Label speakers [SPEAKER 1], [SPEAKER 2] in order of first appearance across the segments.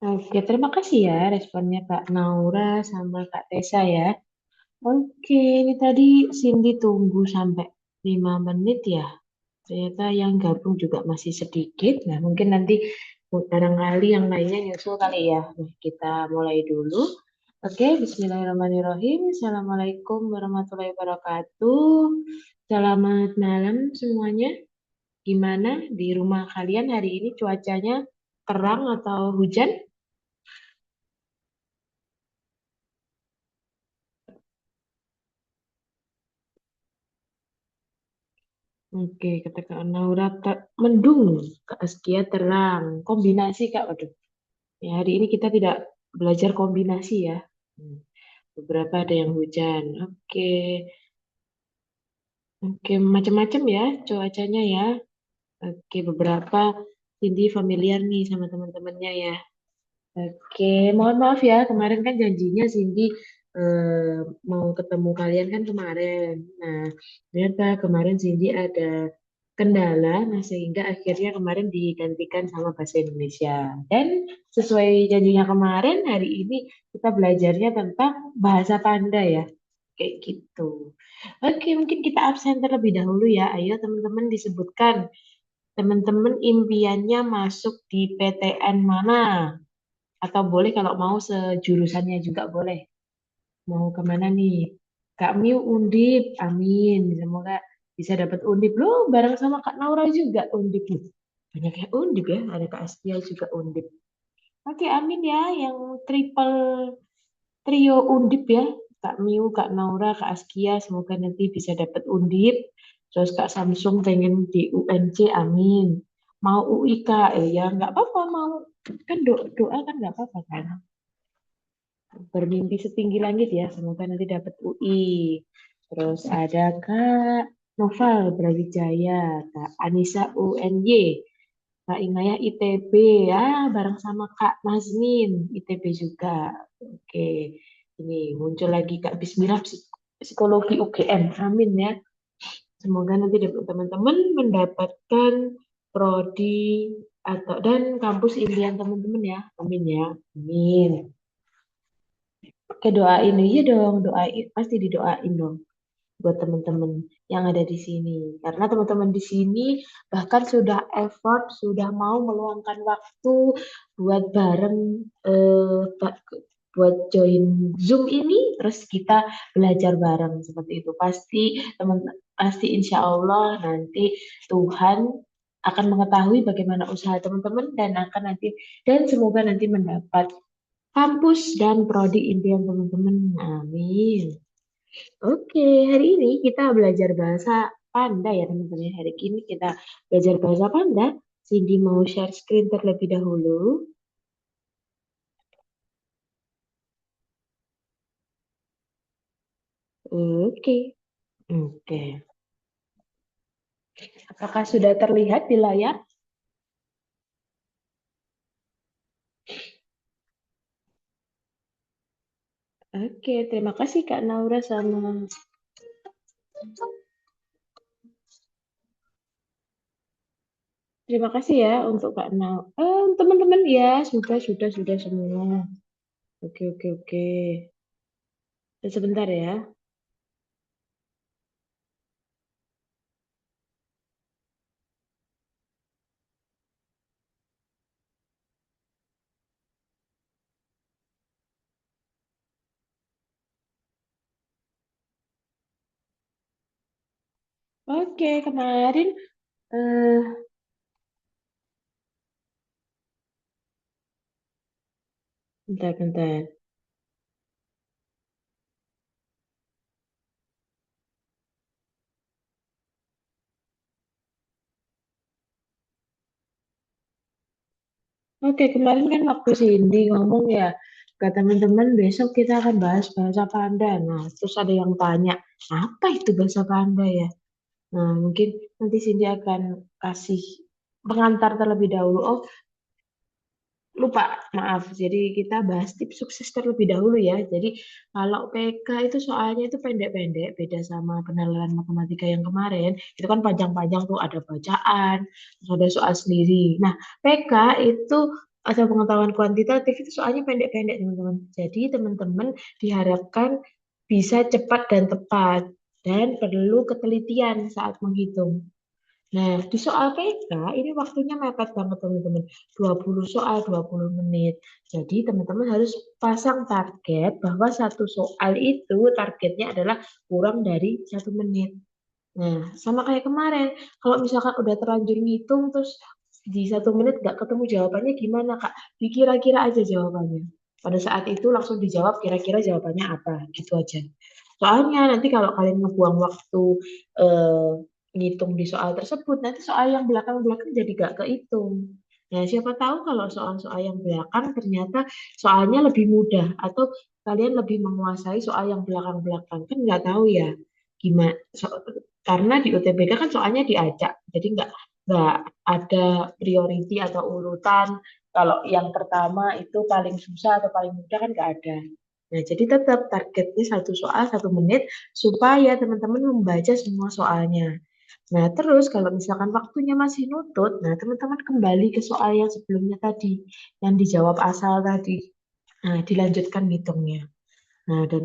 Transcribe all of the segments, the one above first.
[SPEAKER 1] Oke, terima kasih ya responnya Kak Naura sama Kak Tessa ya. Oke, ini tadi Cindy tunggu sampai 5 menit ya. Ternyata yang gabung juga masih sedikit. Nah, mungkin nanti barangkali yang lainnya nyusul kali ya. Nah, kita mulai dulu. Oke, Bismillahirrahmanirrahim. Assalamualaikum warahmatullahi wabarakatuh. Selamat malam semuanya. Gimana di rumah kalian hari ini cuacanya terang atau hujan? Oke, kata Kak Naura, mendung, Kak Askia terang. Kombinasi, Kak. Waduh, ya, hari ini kita tidak belajar kombinasi ya. Hmm, Beberapa ada yang hujan. Oke, macam-macam ya cuacanya ya. Oke, beberapa Cindy familiar nih sama teman-temannya ya. Oke, mohon maaf ya, kemarin kan janjinya Cindy eh, mau ketemu kalian kan kemarin. Nah, ternyata kemarin Cindy ada kendala, nah sehingga akhirnya kemarin digantikan sama bahasa Indonesia. Dan sesuai janjinya kemarin, hari ini kita belajarnya tentang bahasa Panda ya, kayak gitu. Oke, mungkin kita absen terlebih dahulu ya. Ayo teman-teman disebutkan, teman-teman impiannya masuk di PTN mana? Atau boleh kalau mau sejurusannya juga boleh. Mau kemana nih? Kak Miu Undip, amin. Semoga bisa dapat Undip. Loh, bareng sama Kak Naura juga Undip nih. Banyak yang Undip ya, ada Kak Astia juga Undip. Oke, amin ya, yang triple trio Undip ya. Kak Miu, Kak Naura, Kak Askia, semoga nanti bisa dapat Undip. Terus Kak Samsung pengen di UNC, amin. Mau UIK, ya nggak apa-apa, mau kan doa kan nggak apa-apa kan. Bermimpi setinggi langit ya, semoga nanti dapat UI. Terus ada Kak Noval Brawijaya, Kak Anissa UNY, Kak Inayah ITB ya, bareng sama Kak Nazmin ITB juga. Oke, ini muncul lagi Kak Bismillah Psikologi UGM, amin ya. Semoga nanti teman-teman mendapatkan prodi atau dan kampus impian teman-teman ya, amin ya, amin. Oke, doain iya dong, doain pasti didoain dong buat teman-teman yang ada di sini. Karena teman-teman di sini bahkan sudah effort, sudah mau meluangkan waktu buat bareng buat join Zoom ini, terus kita belajar bareng seperti itu. Pasti insya Allah nanti Tuhan akan mengetahui bagaimana usaha teman-teman dan semoga nanti mendapat kampus dan prodi impian teman-teman. Amin. Oke, hari ini kita belajar bahasa Panda ya teman-teman. Hari ini kita belajar bahasa Panda. Cindy mau share screen terlebih dahulu. Oke, oke. Apakah sudah terlihat di layar? Oke, terima kasih Kak Naura sama terima kasih ya untuk Kak Naura. Teman-teman ya, sudah semua. Oke. Sebentar ya. Oke, kemarin eh bentar. Oke, kemarin kan waktu Cindy ngomong ya, ke teman-teman besok kita akan bahas bahasa Panda. Nah, terus ada yang tanya, apa itu bahasa Panda ya? Nah, mungkin nanti Cindy akan kasih pengantar terlebih dahulu. Oh, lupa, maaf. Jadi kita bahas tips sukses terlebih dahulu ya. Jadi kalau PK itu soalnya itu pendek-pendek, beda sama penalaran matematika yang kemarin. Itu kan panjang-panjang tuh ada bacaan, terus ada soal sendiri. Nah, PK itu atau pengetahuan kuantitatif itu soalnya pendek-pendek teman-teman. Jadi teman-teman diharapkan bisa cepat dan tepat dan perlu ketelitian saat menghitung. Nah, di soal PK ini waktunya mepet banget teman-teman. 20 soal 20 menit. Jadi teman-teman harus pasang target bahwa satu soal itu targetnya adalah kurang dari 1 menit. Nah, sama kayak kemarin, kalau misalkan udah terlanjur ngitung terus di 1 menit nggak ketemu jawabannya gimana Kak? Dikira-kira aja jawabannya. Pada saat itu langsung dijawab kira-kira jawabannya apa, gitu aja. Soalnya nanti kalau kalian ngebuang waktu eh, ngitung di soal tersebut, nanti soal yang belakang-belakang jadi gak kehitung. Nah, siapa tahu kalau soal-soal yang belakang ternyata soalnya lebih mudah atau kalian lebih menguasai soal yang belakang-belakang. Kan nggak tahu ya gimana karena di UTBK kan soalnya diacak, jadi nggak ada priority atau urutan. Kalau yang pertama itu paling susah atau paling mudah kan nggak ada. Nah, jadi tetap targetnya satu soal 1 menit supaya teman-teman membaca semua soalnya. Nah, terus kalau misalkan waktunya masih nutut, nah teman-teman kembali ke soal yang sebelumnya tadi, yang dijawab asal tadi. Nah, dilanjutkan ngitungnya. Nah, dan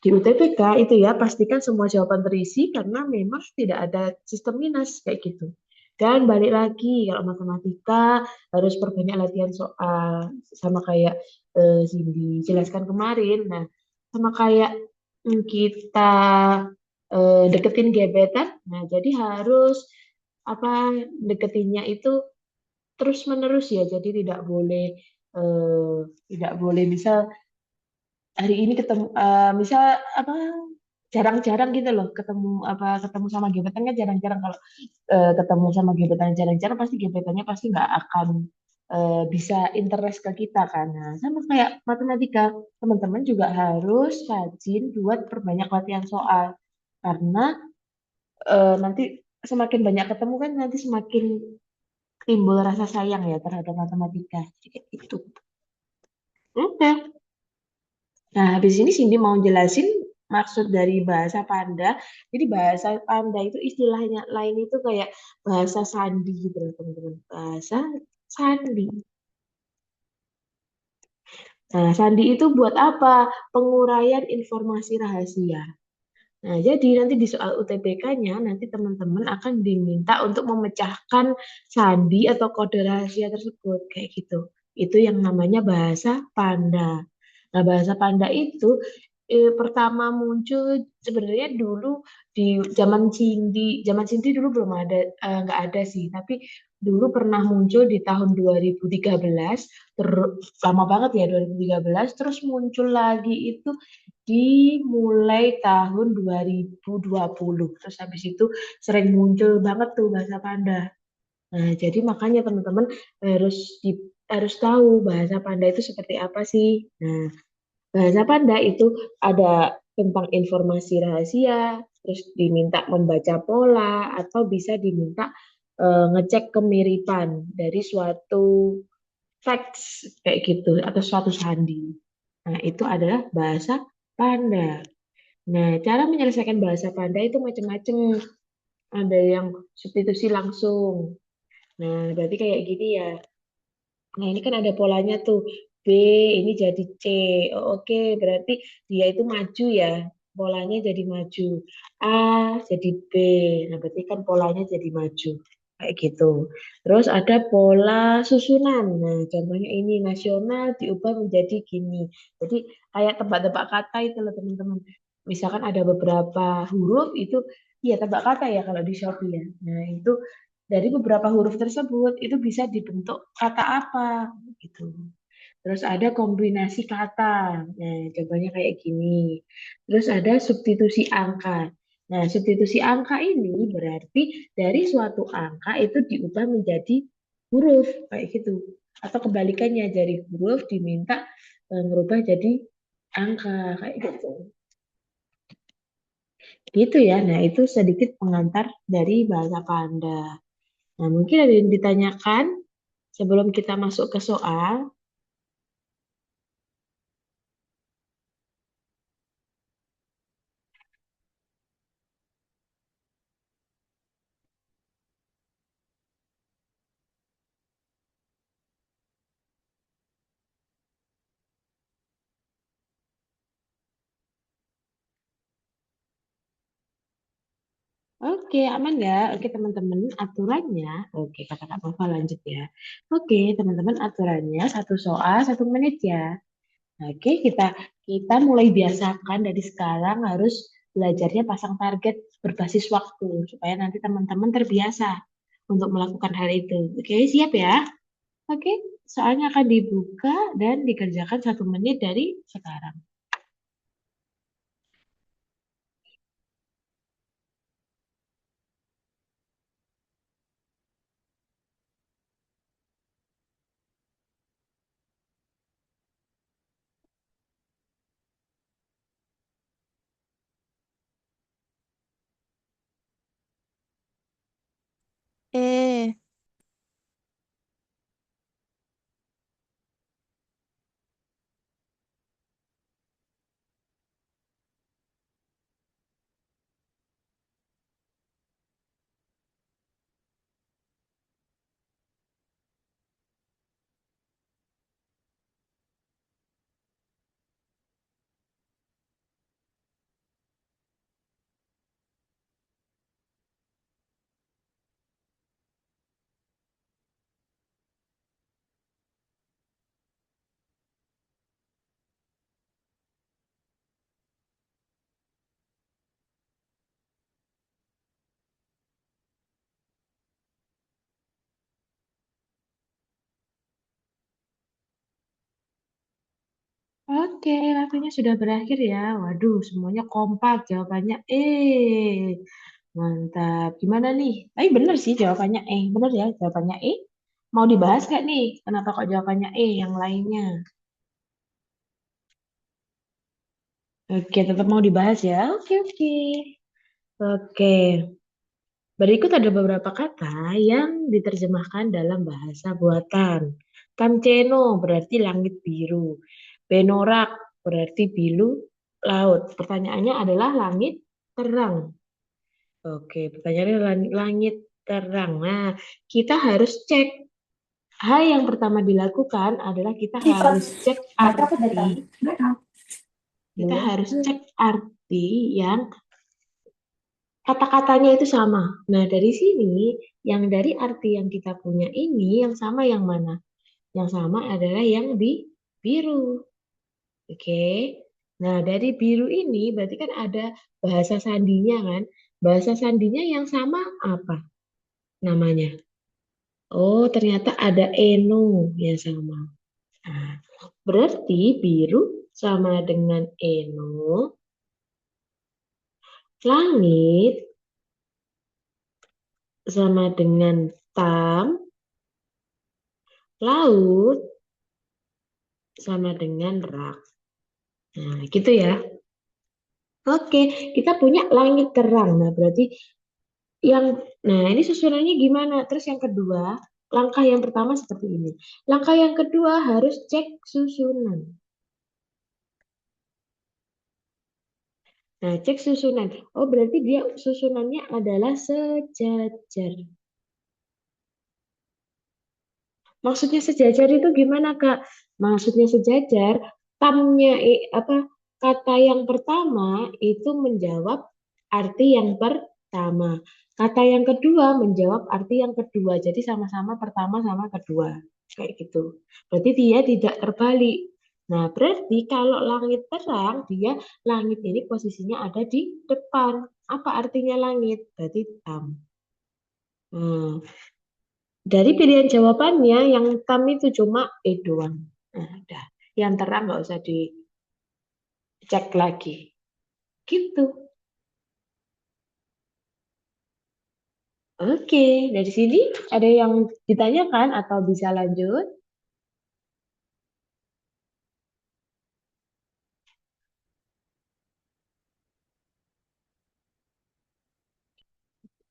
[SPEAKER 1] di UTBK itu ya pastikan semua jawaban terisi karena memang tidak ada sistem minus kayak gitu. Dan balik lagi kalau matematika harus perbanyak latihan soal sama kayak Cindy jelaskan kemarin. Nah, sama kayak kita deketin gebetan. Nah, jadi harus apa deketinnya itu terus menerus ya. Jadi tidak boleh misal hari ini ketemu misal apa jarang-jarang gitu loh ketemu sama gebetan kan jarang-jarang kalau ketemu sama gebetan jarang-jarang pasti gebetannya pasti nggak akan bisa interest ke kita kan. Nah, sama kayak matematika teman-teman juga harus rajin buat perbanyak latihan soal karena nanti semakin banyak ketemu kan nanti semakin timbul rasa sayang ya terhadap matematika. Jadi kayak gitu. Oke. Nah, habis ini Cindy mau jelasin maksud dari bahasa panda. Jadi bahasa panda itu istilahnya lain itu kayak bahasa sandi gitu loh teman-teman. Bahasa sandi. Nah, sandi itu buat apa? Penguraian informasi rahasia. Nah, jadi nanti di soal UTBK-nya nanti teman-teman akan diminta untuk memecahkan sandi atau kode rahasia tersebut kayak gitu. Itu yang namanya bahasa panda. Nah, bahasa panda itu pertama muncul sebenarnya dulu di zaman Cindy dulu belum ada, nggak ada sih, tapi dulu pernah muncul di tahun 2013, lama banget ya 2013, terus muncul lagi itu dimulai tahun 2020, terus habis itu sering muncul banget tuh bahasa panda. Nah, jadi makanya teman-teman harus harus tahu bahasa panda itu seperti apa sih. Nah, bahasa panda itu ada tentang informasi rahasia, terus diminta membaca pola, atau bisa diminta ngecek kemiripan dari suatu teks kayak gitu, atau suatu sandi. Nah, itu adalah bahasa panda. Nah, cara menyelesaikan bahasa panda itu macam-macam. Ada yang substitusi langsung. Nah, berarti kayak gini ya. Nah, ini kan ada polanya tuh. B ini jadi C. Oh, oke, berarti dia itu maju ya. Polanya jadi maju. A jadi B. Nah, berarti kan polanya jadi maju. Kayak gitu. Terus ada pola susunan. Nah, contohnya ini nasional diubah menjadi gini. Jadi kayak tebak-tebak kata itu loh teman-teman. Misalkan ada beberapa huruf itu, ya tebak kata ya kalau di Shopee ya. Nah, itu dari beberapa huruf tersebut itu bisa dibentuk kata apa gitu. Terus ada kombinasi kata. Nah, contohnya kayak gini. Terus ada substitusi angka. Nah, substitusi angka ini berarti dari suatu angka itu diubah menjadi huruf kayak gitu. Atau kebalikannya dari huruf diminta merubah jadi angka kayak gitu. Gitu ya. Nah, itu sedikit pengantar dari bahasa Panda. Nah, mungkin ada yang ditanyakan sebelum kita masuk ke soal. Oke, aman ya? Oke, teman-teman, aturannya. Oke, kata Kak Nova lanjut ya. Oke, teman-teman, aturannya satu soal 1 menit ya. Oke, kita mulai biasakan dari sekarang harus belajarnya pasang target berbasis waktu supaya nanti teman-teman terbiasa untuk melakukan hal itu. Oke, siap ya? Oke, soalnya akan dibuka dan dikerjakan 1 menit dari sekarang.
[SPEAKER 2] E.
[SPEAKER 1] Oke, waktunya sudah berakhir ya. Waduh, semuanya kompak jawabannya. Mantap. Gimana nih? Tapi bener sih jawabannya Bener ya jawabannya Mau dibahas nggak nih? Kenapa kok jawabannya yang lainnya? Oke, tetap mau dibahas ya. Oke, oke. Oke, berikut ada beberapa kata yang diterjemahkan dalam bahasa buatan. Kamceno berarti langit biru. Benorak berarti biru laut. Pertanyaannya adalah langit terang. Oke, pertanyaannya langit terang. Nah, kita harus cek. Hal yang pertama dilakukan adalah kita harus cek arti. Kita harus cek arti yang kata-katanya itu sama. Nah, dari sini, yang dari arti yang kita punya ini, yang sama yang mana? Yang sama adalah yang di biru. Oke. Nah, dari biru ini berarti kan ada bahasa sandinya kan? Bahasa sandinya yang sama apa namanya? Oh, ternyata ada eno yang sama. Nah, berarti biru sama dengan eno, langit sama dengan tam, laut sama dengan rak. Nah, gitu ya. Oke, kita punya langit terang. Nah, berarti yang nah ini susunannya gimana? Terus yang kedua, langkah yang pertama seperti ini. Langkah yang kedua harus cek susunan. Nah, cek susunan. Oh, berarti dia susunannya adalah sejajar. Maksudnya sejajar itu gimana, Kak? Maksudnya sejajar, tamnya kata yang pertama itu menjawab arti yang pertama. Kata yang kedua menjawab arti yang kedua. Jadi sama-sama pertama sama kedua. Kayak gitu. Berarti dia tidak terbalik. Nah, berarti kalau langit terang, dia langit ini posisinya ada di depan. Apa artinya langit? Berarti tam. Hmm. Dari pilihan jawabannya, yang tam itu cuma doang. Nah, udah. Yang terang nggak usah dicek lagi. Gitu. Oke, dari sini ada yang ditanyakan atau bisa lanjut?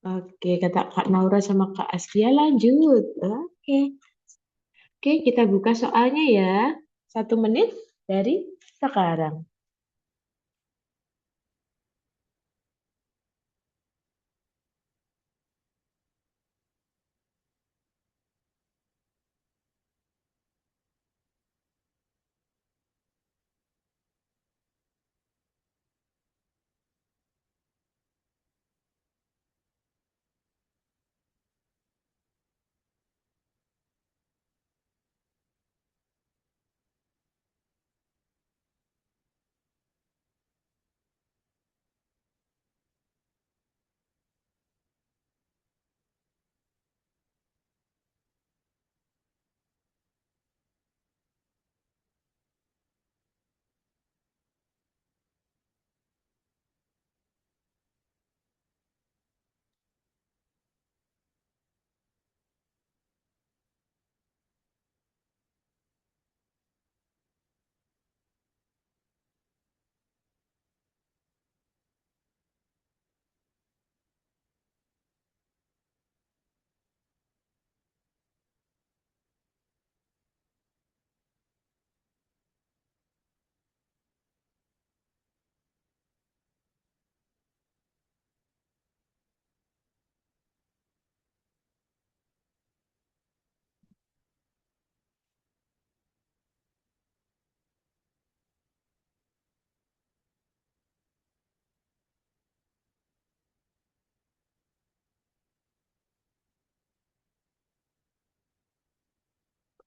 [SPEAKER 1] Oke, kata Kak Naura sama Kak Askia lanjut. Oke, oke kita buka soalnya ya. 1 menit dari sekarang.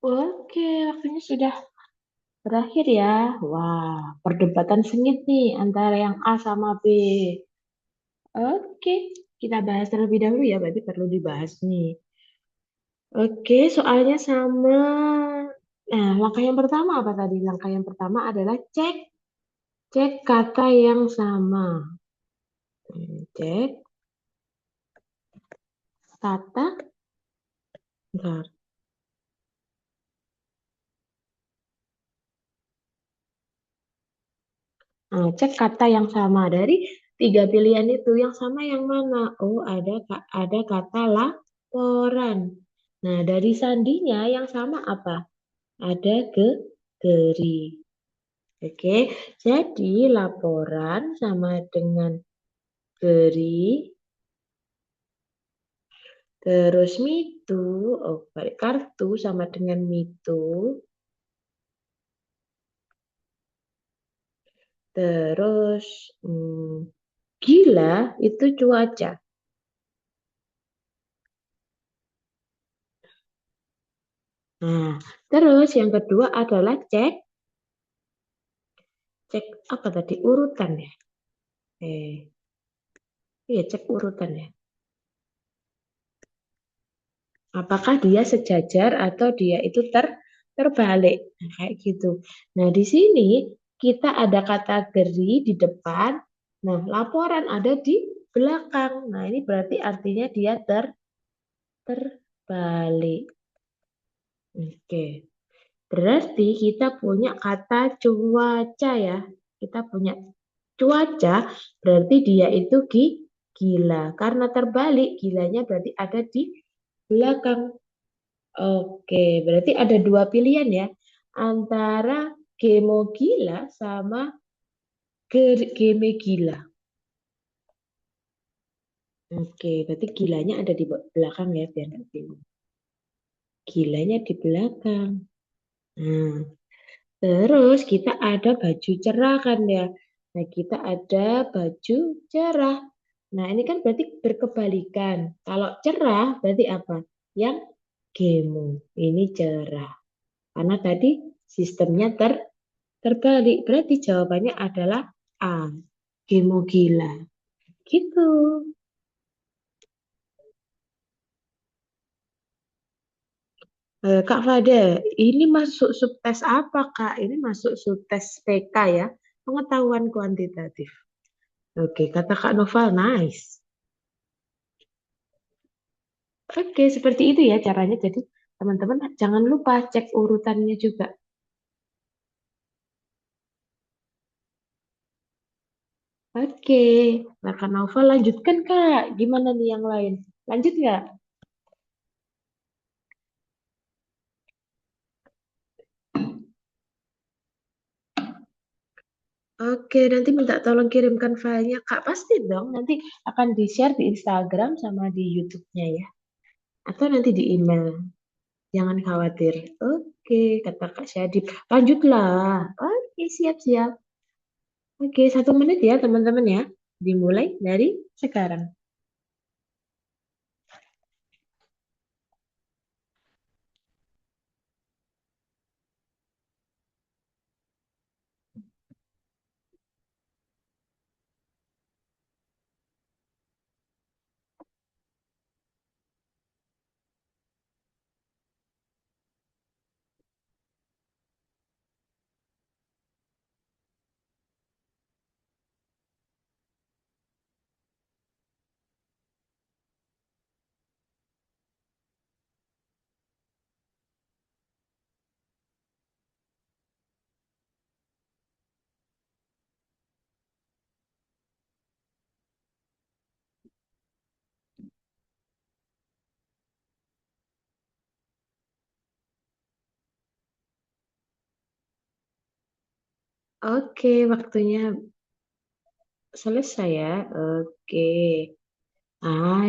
[SPEAKER 1] Oke, waktunya sudah berakhir ya. Wah, perdebatan sengit nih antara yang A sama B. Oke, kita bahas terlebih dahulu ya, berarti perlu dibahas nih. Oke, soalnya sama. Nah, langkah yang pertama apa tadi? Langkah yang pertama adalah cek kata yang sama. Cek kata, bentar. Nah, cek kata yang sama dari tiga pilihan itu. Yang sama yang mana? Oh, ada kata laporan. Nah, dari sandinya yang sama apa? Ada geri. Oke, jadi laporan sama dengan geri, terus mitu, oh balik kartu sama dengan mitu, terus gila itu cuaca. Nah, terus yang kedua adalah cek apa tadi urutan ya? Eh, iya cek urutan ya. Apakah dia sejajar atau dia itu terbalik? Nah, kayak gitu. Nah, di sini kita ada kata geri di depan. Nah, laporan ada di belakang. Nah, ini berarti artinya dia terbalik. Oke. Berarti kita punya kata cuaca ya. Kita punya cuaca berarti dia itu gila. Karena terbalik, gilanya berarti ada di belakang. Oke, berarti ada dua pilihan ya. Antara Gemo gila sama Geme gila. Oke, berarti gilanya ada di belakang ya, biar nggak bingung. Gilanya di belakang. Nah, terus kita ada baju cerah kan ya. Nah, kita ada baju cerah. Nah, ini kan berarti berkebalikan. Kalau cerah berarti apa? Yang gemu. Ini cerah. Karena tadi sistemnya terbalik. Berarti jawabannya adalah A. Gemu gila. Gitu. Kak Fadel, ini masuk subtes apa, Kak? Ini masuk subtes PK ya. Pengetahuan kuantitatif. Oke, kata Kak Noval, nice. Oke, seperti itu ya caranya. Jadi, teman-teman jangan lupa cek urutannya juga. Oke, nah Kak Noval lanjutkan, Kak. Gimana nih yang lain? Lanjut nggak? Oke, nanti minta tolong kirimkan filenya, Kak. Pasti dong, nanti akan di-share di Instagram sama di YouTube-nya ya. Atau nanti di email. Jangan khawatir. Oke, kata Kak Syadib. Lanjutlah. Oke, siap-siap. Oke, 1 menit ya teman-teman ya. Dimulai dari sekarang. Oke, waktunya selesai ya. Oke.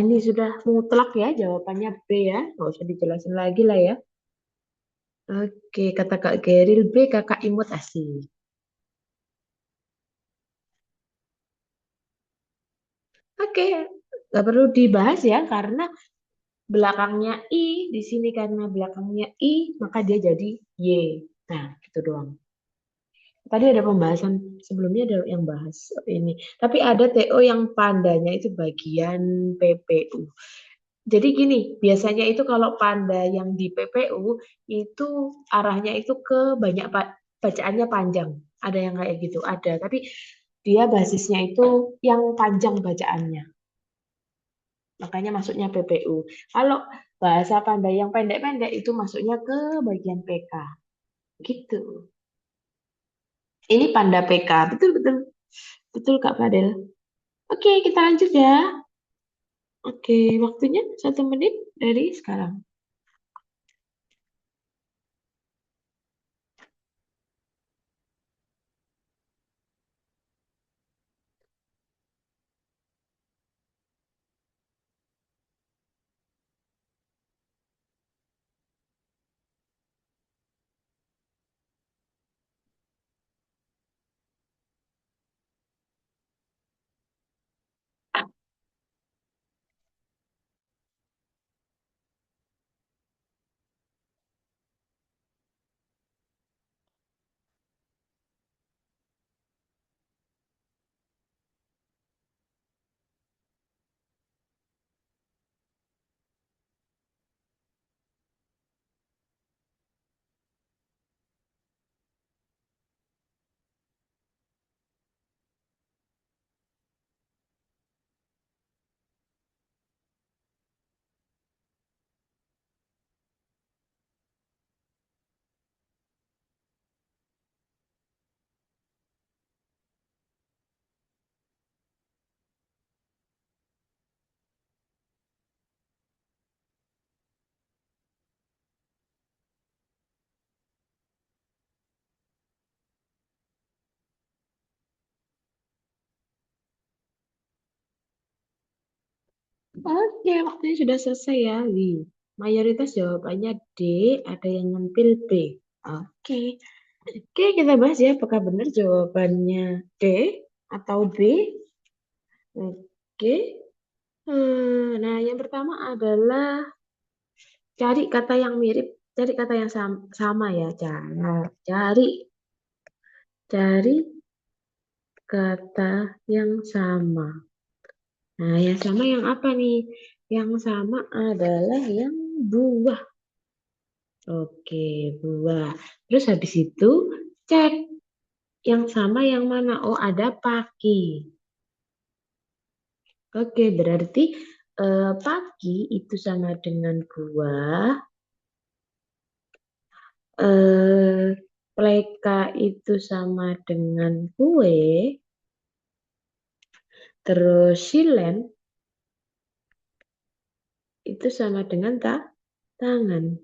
[SPEAKER 1] Ini sudah mutlak ya jawabannya B ya. Nggak usah dijelasin lagi lah ya. Oke, kata Kak Geril B, Kakak Imut asik. Oke, nggak perlu dibahas ya karena belakangnya I di sini karena belakangnya I, maka dia jadi Y. Nah, gitu doang. Tadi ada pembahasan sebelumnya ada yang bahas ini. Tapi ada TO yang pandanya itu bagian PPU. Jadi gini, biasanya itu kalau panda yang di PPU itu arahnya itu ke banyak bacaannya panjang. Ada yang kayak gitu, ada. Tapi dia basisnya itu yang panjang bacaannya. Makanya masuknya PPU. Kalau bahasa panda yang pendek-pendek itu masuknya ke bagian PK. Gitu. Ini panda PK. Betul, betul. Betul, Kak Fadel. Oke, kita lanjut ya. Oke, waktunya 1 menit dari sekarang. Oke, waktunya sudah selesai ya, Wi. Mayoritas jawabannya D, ada yang nyempil B. Oke. Oke, kita bahas ya apakah benar jawabannya D atau B. Oke. Nah, yang pertama adalah cari kata yang mirip, cari kata yang sama ya. Cari, cari kata yang sama. Nah, yang sama yang apa nih? Yang sama adalah yang buah. Oke, buah. Terus habis itu cek yang sama yang mana? Oh, ada pagi. Oke, berarti pagi itu sama dengan buah. Eh, pleka itu sama dengan kue. Terus silen itu sama dengan tangan.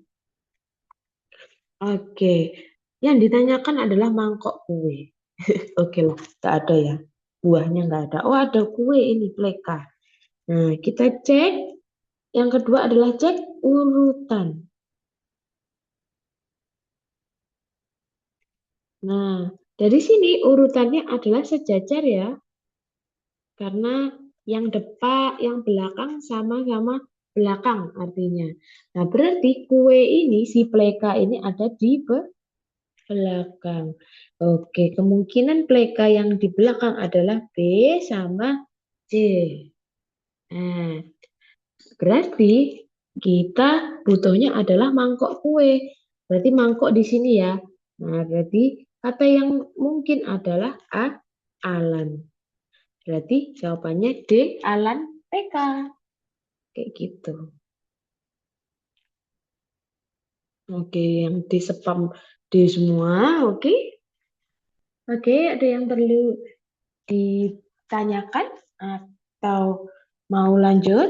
[SPEAKER 1] Oke, yang ditanyakan adalah mangkok kue. Oke lah, tak ada ya. Buahnya nggak ada. Oh, ada kue ini, pleka. Nah, kita cek. Yang kedua adalah cek urutan. Nah, dari sini urutannya adalah sejajar ya. Karena yang depan, yang belakang sama-sama belakang artinya. Nah, berarti kue ini, si pleka ini ada di belakang. Oke, kemungkinan pleka yang di belakang adalah B sama C. Nah, berarti kita butuhnya adalah mangkok kue. Berarti mangkok di sini ya. Nah, berarti kata yang mungkin adalah Alan. Berarti jawabannya D, Alan TK. Kayak gitu. Oke, yang di spam D semua. Oke. Oke, ada yang perlu ditanyakan atau mau lanjut?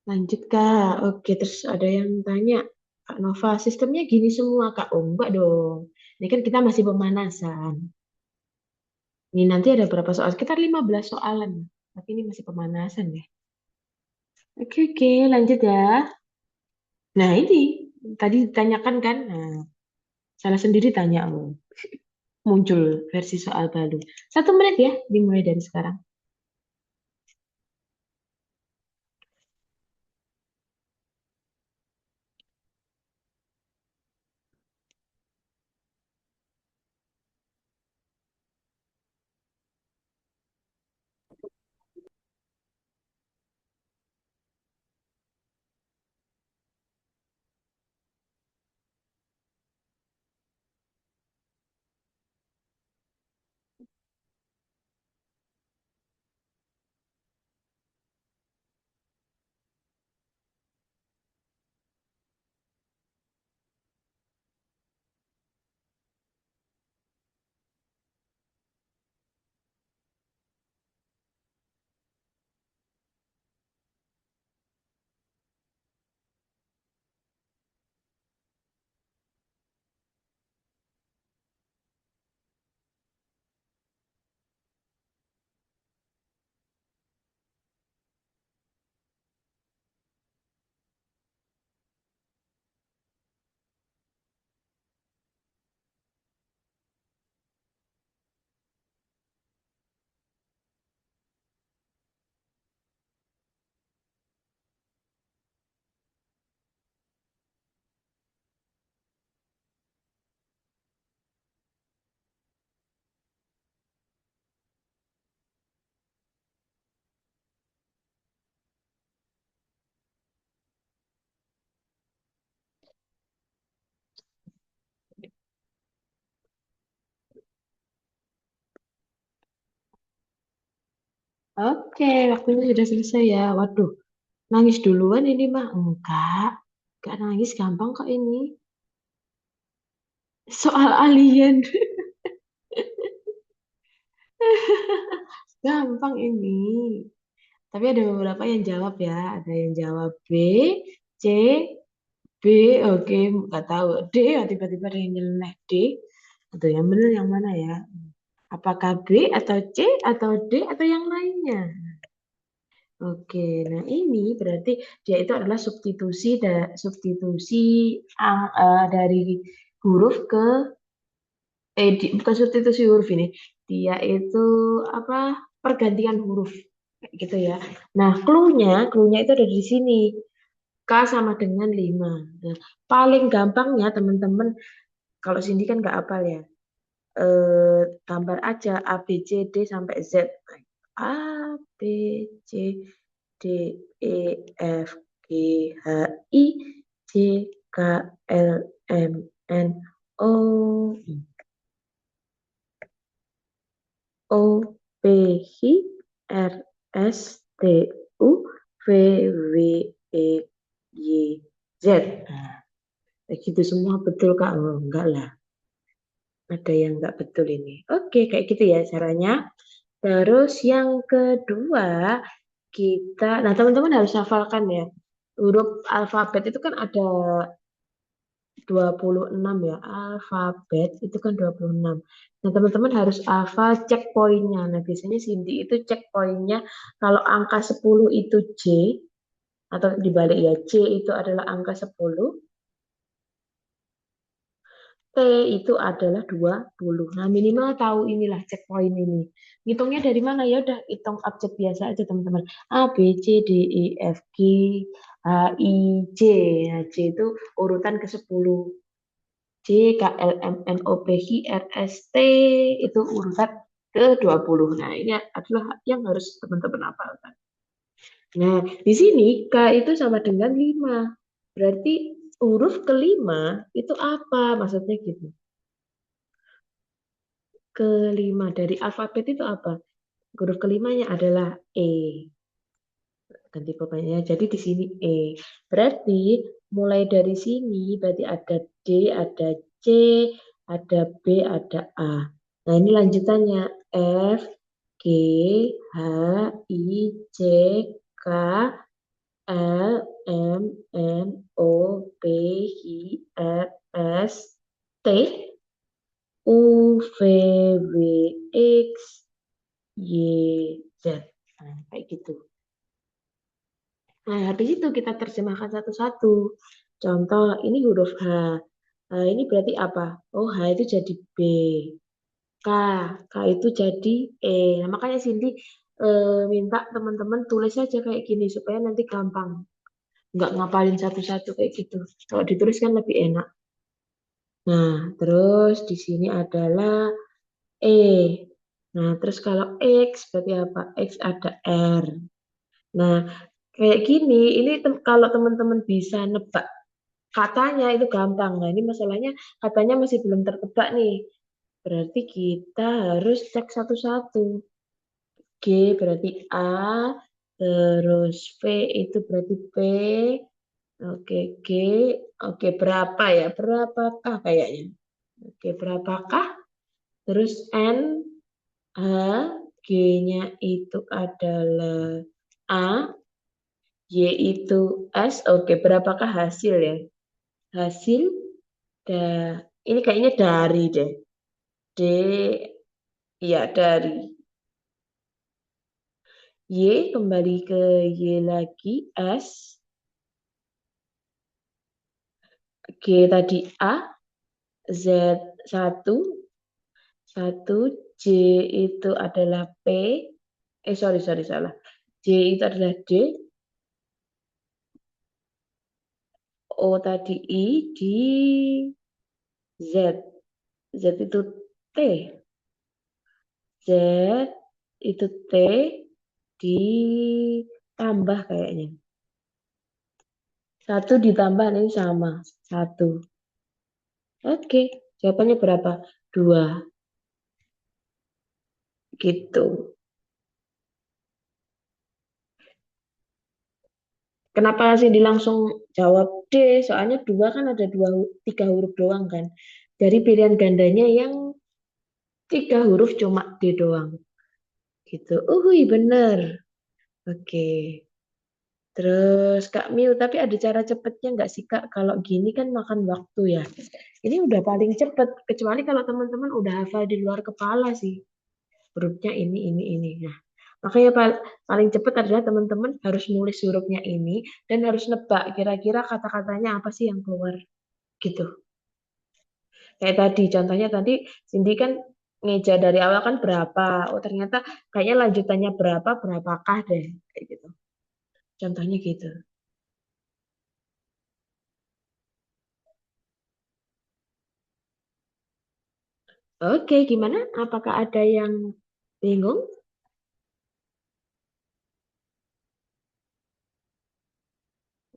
[SPEAKER 1] Lanjut, Kak. Oke, terus ada yang tanya, Kak Nova, sistemnya gini semua, Kak. Oh, enggak dong. Ini kan kita masih pemanasan. Ini nanti ada berapa soal? Sekitar 15 soalan. Tapi ini masih pemanasan ya. Oke, oke, lanjut ya. Nah, ini tadi ditanyakan kan? Nah, salah sendiri tanya. Oh, muncul versi soal baru. 1 menit ya, dimulai dari sekarang. Oke, waktunya sudah selesai ya. Waduh, nangis duluan ini mah. Enggak nangis, gampang kok ini. Soal alien, gampang ini. Tapi ada beberapa yang jawab ya. Ada yang jawab B, C, B, oke, nggak tahu. D, ya tiba-tiba ada yang nyeleneh D. Atau yang benar yang mana ya? Apakah B atau C atau D atau yang lainnya? Oke, nah ini berarti dia itu adalah substitusi dari huruf ke bukan substitusi huruf ini. Dia itu apa? Pergantian huruf kayak gitu ya. Nah, clue-nya itu ada di sini. K sama dengan 5. Nah, paling gampangnya teman-teman kalau Cindy kan nggak hafal ya. Gambar aja A B C D sampai Z. A B C D E F G H I J K L M N O O P Q R S T U V W E Y Z. Nah, kayak gitu semua betul Kak? Oh, enggak lah. Ada yang enggak betul ini. Oke, kayak gitu ya caranya. Terus yang kedua, nah teman-teman harus hafalkan ya. Huruf alfabet itu kan ada 26 ya. Alfabet itu kan 26. Nah, teman-teman harus hafal checkpointnya. Nah, biasanya Cindy itu checkpointnya kalau angka 10 itu J, atau dibalik ya, C itu adalah angka 10, T itu adalah 20. Nah, minimal tahu inilah checkpoint ini. Ngitungnya dari mana? Ya udah hitung abjad biasa aja, teman-teman. A, B, C, D, E, F, G, H, I, J. Nah, J itu urutan ke-10. J, K, L, M, N, O, P, Q, R, S, T itu urutan ke-20. Nah, ini adalah yang harus teman-teman hafalkan. Nah, di sini K itu sama dengan 5. Berarti huruf kelima itu apa? Maksudnya gitu. Kelima dari alfabet itu apa? Huruf kelimanya adalah E. Ganti pokoknya. Jadi di sini E. Berarti mulai dari sini berarti ada D, ada C, ada B, ada A. Nah, ini lanjutannya F, G, H, I, J, K, L, M, N, O, P, Q, R, S, T, U, V, W, X, Y, Z. Nah, kayak gitu. Nah, habis itu kita terjemahkan satu-satu. Contoh, ini huruf H. Ini berarti apa? Oh, H itu jadi B. K. K itu jadi E. Nah, makanya Cindy minta teman-teman tulis aja kayak gini supaya nanti gampang. Nggak ngapalin satu-satu kayak gitu. Kalau ditulis kan lebih enak. Nah, terus di sini adalah E. Nah, terus kalau X berarti apa? X ada R. Nah, kayak gini, ini kalau teman-teman bisa nebak katanya itu gampang. Nah, ini masalahnya katanya masih belum tertebak nih. Berarti kita harus cek satu-satu. G berarti A, terus V itu berarti P. Oke, G. Oke, berapa ya? Berapakah kayaknya? Oke, berapakah? Terus N, H, G-nya itu adalah A, Y itu S. Oke, berapakah hasil ya? Hasil da, ini kayaknya dari deh. D, ya dari. Y kembali ke Y lagi. S, G tadi A, Z satu, satu, J itu adalah P. Sorry, sorry, salah. J itu adalah D, O tadi I, di Z. Z itu T. Z itu T ditambah kayaknya. Satu ditambah ini sama. Satu. Oke, jawabannya berapa? Dua. Gitu. Kenapa sih langsung jawab D? Soalnya dua kan ada tiga huruf doang kan. Dari pilihan gandanya yang tiga huruf cuma D doang. Gitu. Bener. Oke. Terus Kak Miu, tapi ada cara cepetnya nggak sih Kak? Kalau gini kan makan waktu ya. Ini udah paling cepet. Kecuali kalau teman-teman udah hafal di luar kepala sih. Hurufnya ini. Nah, makanya paling cepet adalah teman-teman harus nulis hurufnya ini dan harus nebak kira-kira kata-katanya apa sih yang keluar gitu. Kayak tadi, contohnya tadi Cindy kan ngeja dari awal kan berapa. Oh ternyata kayaknya lanjutannya berapa, berapakah deh. Kayak gitu. Contohnya gitu. Oke, gimana? Apakah ada yang bingung?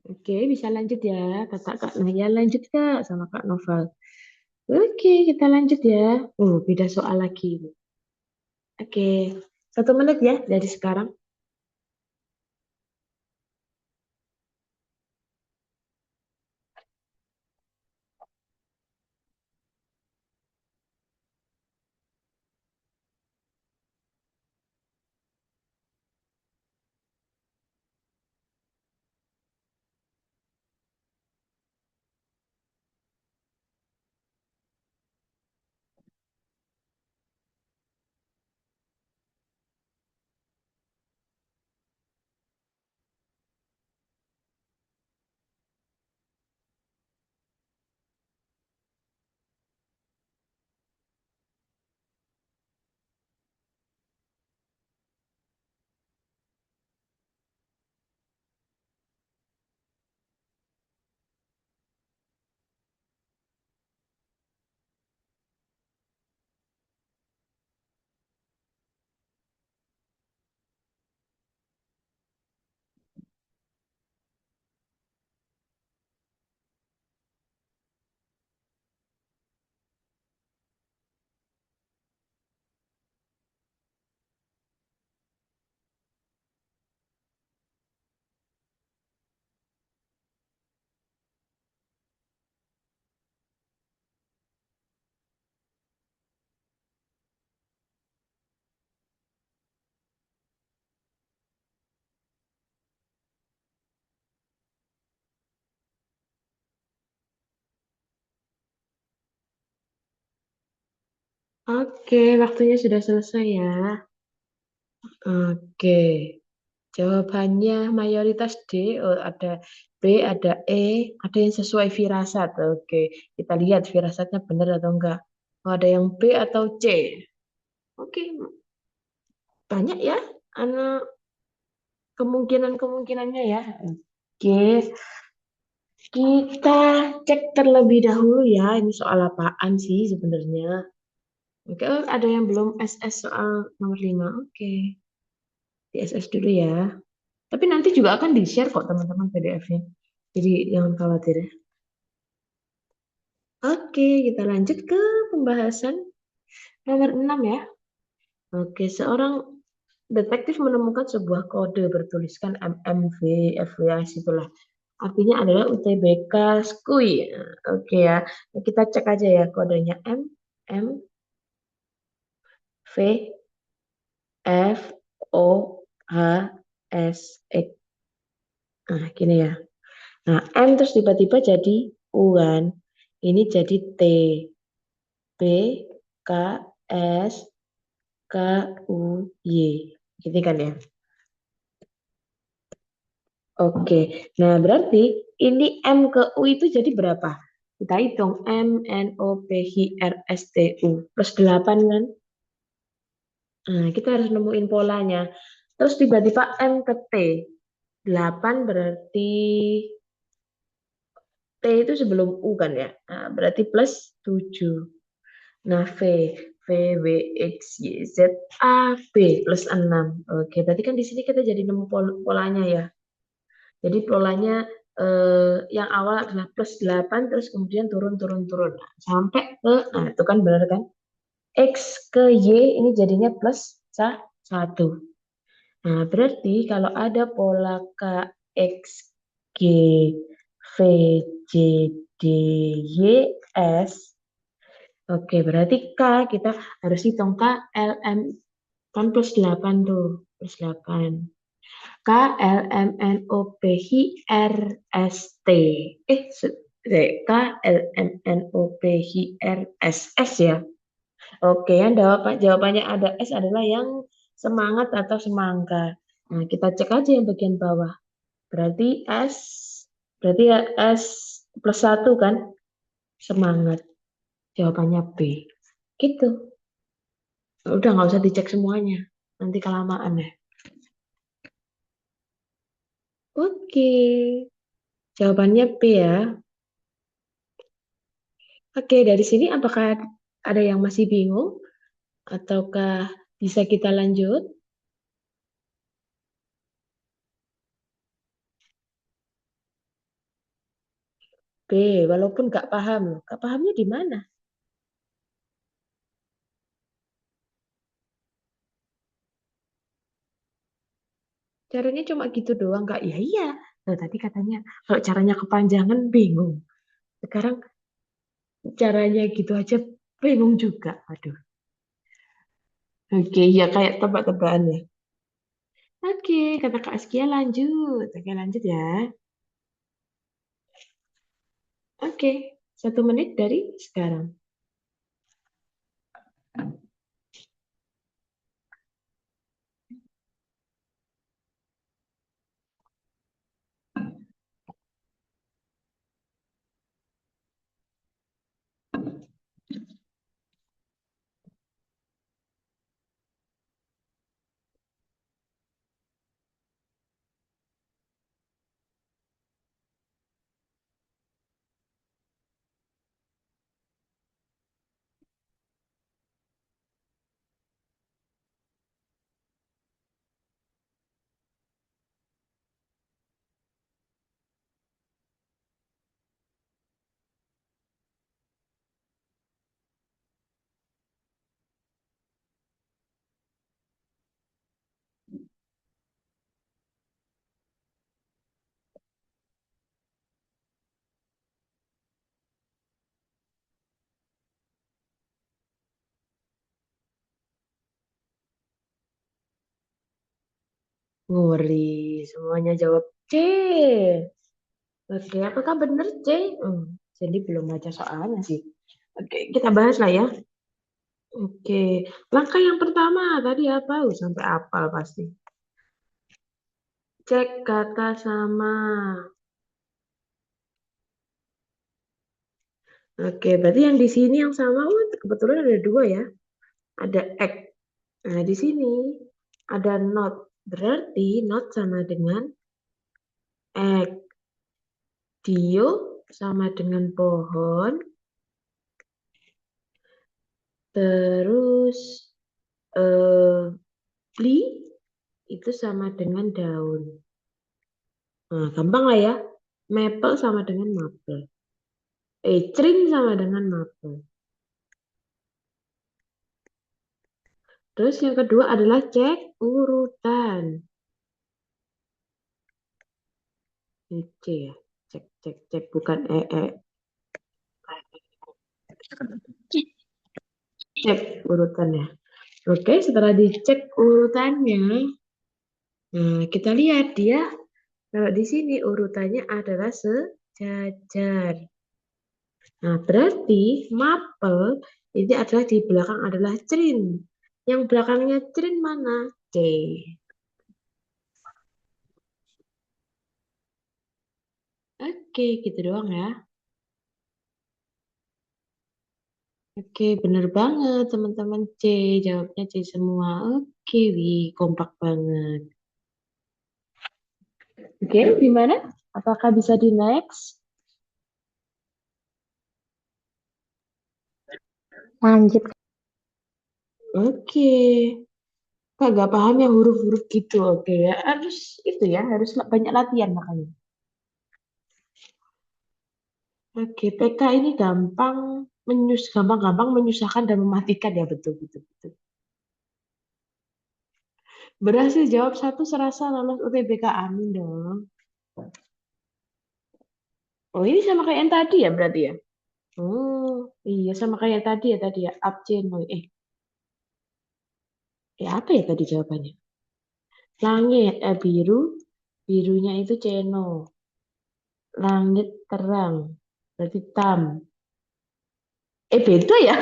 [SPEAKER 1] Oke, bisa lanjut ya. Kata Kak Naya lanjut Kak sama Kak Noval. Oke, kita lanjut ya. Beda soal lagi. Oke, 1 menit ya dari sekarang. Oke, waktunya sudah selesai ya. Oke. Jawabannya mayoritas D, oh, ada B, ada E, ada yang sesuai firasat. Oke, kita lihat firasatnya benar atau enggak. Oh, ada yang B atau C. Oke, banyak ya anak kemungkinan-kemungkinannya ya. Oke, kita cek terlebih dahulu ya. Ini soal apaan sih sebenarnya? Oke, oh, ada yang belum SS soal nomor 5. Oke, di SS dulu ya. Tapi nanti juga akan di-share kok teman-teman PDF-nya. Jadi jangan khawatir ya. Oke, kita lanjut ke pembahasan nomor 6 ya. Oke, seorang detektif menemukan sebuah kode bertuliskan MMV, FWS itulah. Artinya adalah UTBK SKUI. Oke ya, kita cek aja ya kodenya M, M, V, F, O, H, S, X. Nah, gini ya. Nah, M terus tiba-tiba jadi U kan. Ini jadi T, B, K, S, K, U, Y. Gitu kan ya. Oke. Nah, berarti ini M ke U itu jadi berapa? Kita hitung M, N, O, P, H, R, S, T, U. Plus 8 kan? Nah, kita harus nemuin polanya. Terus tiba-tiba M ke T. 8 berarti T itu sebelum U kan ya? Nah, berarti plus 7. Nah, V, W, X, Y, Z, A, B plus 6. Oke, berarti kan di sini kita jadi nemu polanya ya. Jadi polanya yang awal adalah plus 8, terus kemudian turun, turun, turun. Nah, sampai ke, nah itu kan benar kan? X ke Y ini jadinya plus 1. Nah, berarti kalau ada pola K, X, G, V, J, D, Y, S. Oke, berarti K kita harus hitung K, L, M, kan plus 8 tuh. Plus 8. K, L, M, N, O, P, H, R, S, T. K, L, M, N, O, P, H, R, S. S ya. Oke, yang jawabannya ada S adalah yang semangat atau semangka. Nah, kita cek aja yang bagian bawah. Berarti S, berarti ya S plus 1 kan? Semangat. Jawabannya B. Gitu. Udah nggak usah dicek semuanya. Nanti kelamaan ya. Oke. Jawabannya B ya. Oke, dari sini apakah ada yang masih bingung? Ataukah bisa kita lanjut? B, walaupun nggak paham loh. Nggak pahamnya di mana? Caranya cuma gitu doang, Kak. Ya iya. Nah, tadi katanya kalau caranya kepanjangan bingung. Sekarang caranya gitu aja bingung juga. Aduh. Oke, ya kayak tebak-tebakan ya. Oke, kata Kak Askia lanjut. Oke, lanjut ya. Oke, 1 menit dari sekarang. Nguri, semuanya jawab C. Oke, apakah benar C? Jadi belum baca soalnya sih. Oke, kita bahas lah ya. Oke, langkah yang pertama tadi apa? Sampai apal pasti. Cek kata sama. Oke, berarti yang di sini yang sama, oh, kebetulan ada dua ya. Ada ek. Nah, di sini ada not. Berarti not sama dengan ek. Dio sama dengan pohon. Terus eh, li itu sama dengan daun. Nah, gampang lah ya. Maple sama dengan maple. Cring sama dengan maple. Terus yang kedua adalah cek urutan. Ini C ya. Cek, cek, cek. Bukan e. Cek urutannya. Oke, setelah dicek urutannya, nah kita lihat dia. Kalau di sini urutannya adalah sejajar. Nah, berarti mapel ini adalah di belakang adalah crin. Yang belakangnya crin mana? C. Oke, gitu doang ya. Oke, bener banget teman-teman C. Jawabnya C semua. Oke, wih, kompak banget. Oke, gimana? Apakah bisa di next?
[SPEAKER 2] Lanjut.
[SPEAKER 1] Oke. Kak gak paham yang huruf-huruf gitu. Oke ya. Harus itu ya, harus banyak latihan makanya. Oke, PK ini gampang-gampang menyusahkan dan mematikan ya, betul betul betul. Berhasil jawab satu serasa lolos UTBK, amin dong. Oh, ini sama kayak yang tadi ya berarti ya? Oh, iya sama kayak tadi ya. Abcenoy. Apa ya tadi jawabannya? Langit, biru, birunya itu ceno. Langit terang, berarti tam. Beda ya?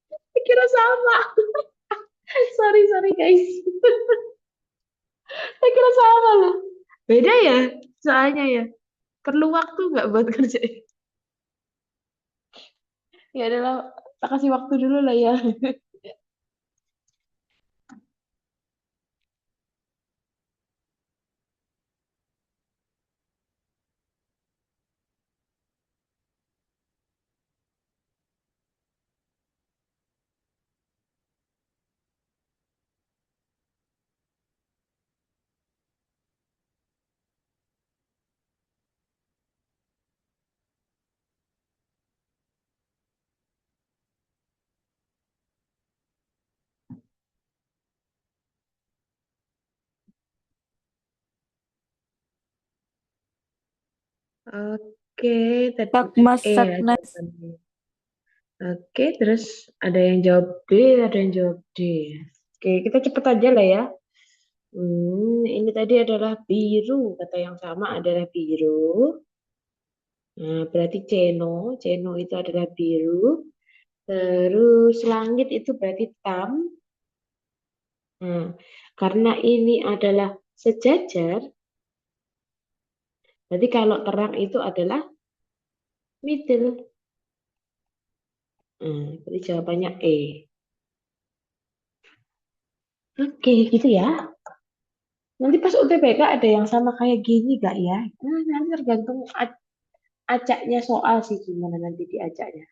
[SPEAKER 1] Saya kira sama. Sorry, sorry guys. Saya kira sama loh. Beda ya? Soalnya ya. Perlu waktu nggak buat kerjain? Ya adalah, tak kasih waktu dulu lah ya. Oke, tadi
[SPEAKER 2] Magma
[SPEAKER 1] ya
[SPEAKER 2] Sadness.
[SPEAKER 1] jawabannya. Oke, terus ada yang jawab B, ada yang jawab D. Oke, kita cepet aja lah ya. Ini tadi adalah biru. Kata yang sama adalah biru. Nah, berarti ceno. Ceno itu adalah biru. Terus langit itu berarti tam. Nah, karena ini adalah sejajar, berarti kalau terang itu adalah middle. Berarti jawabannya E. Oke, gitu ya. Nanti pas UTBK ada yang sama kayak gini gak ya? Nah, nanti tergantung acaknya soal sih gimana nanti di acaknya.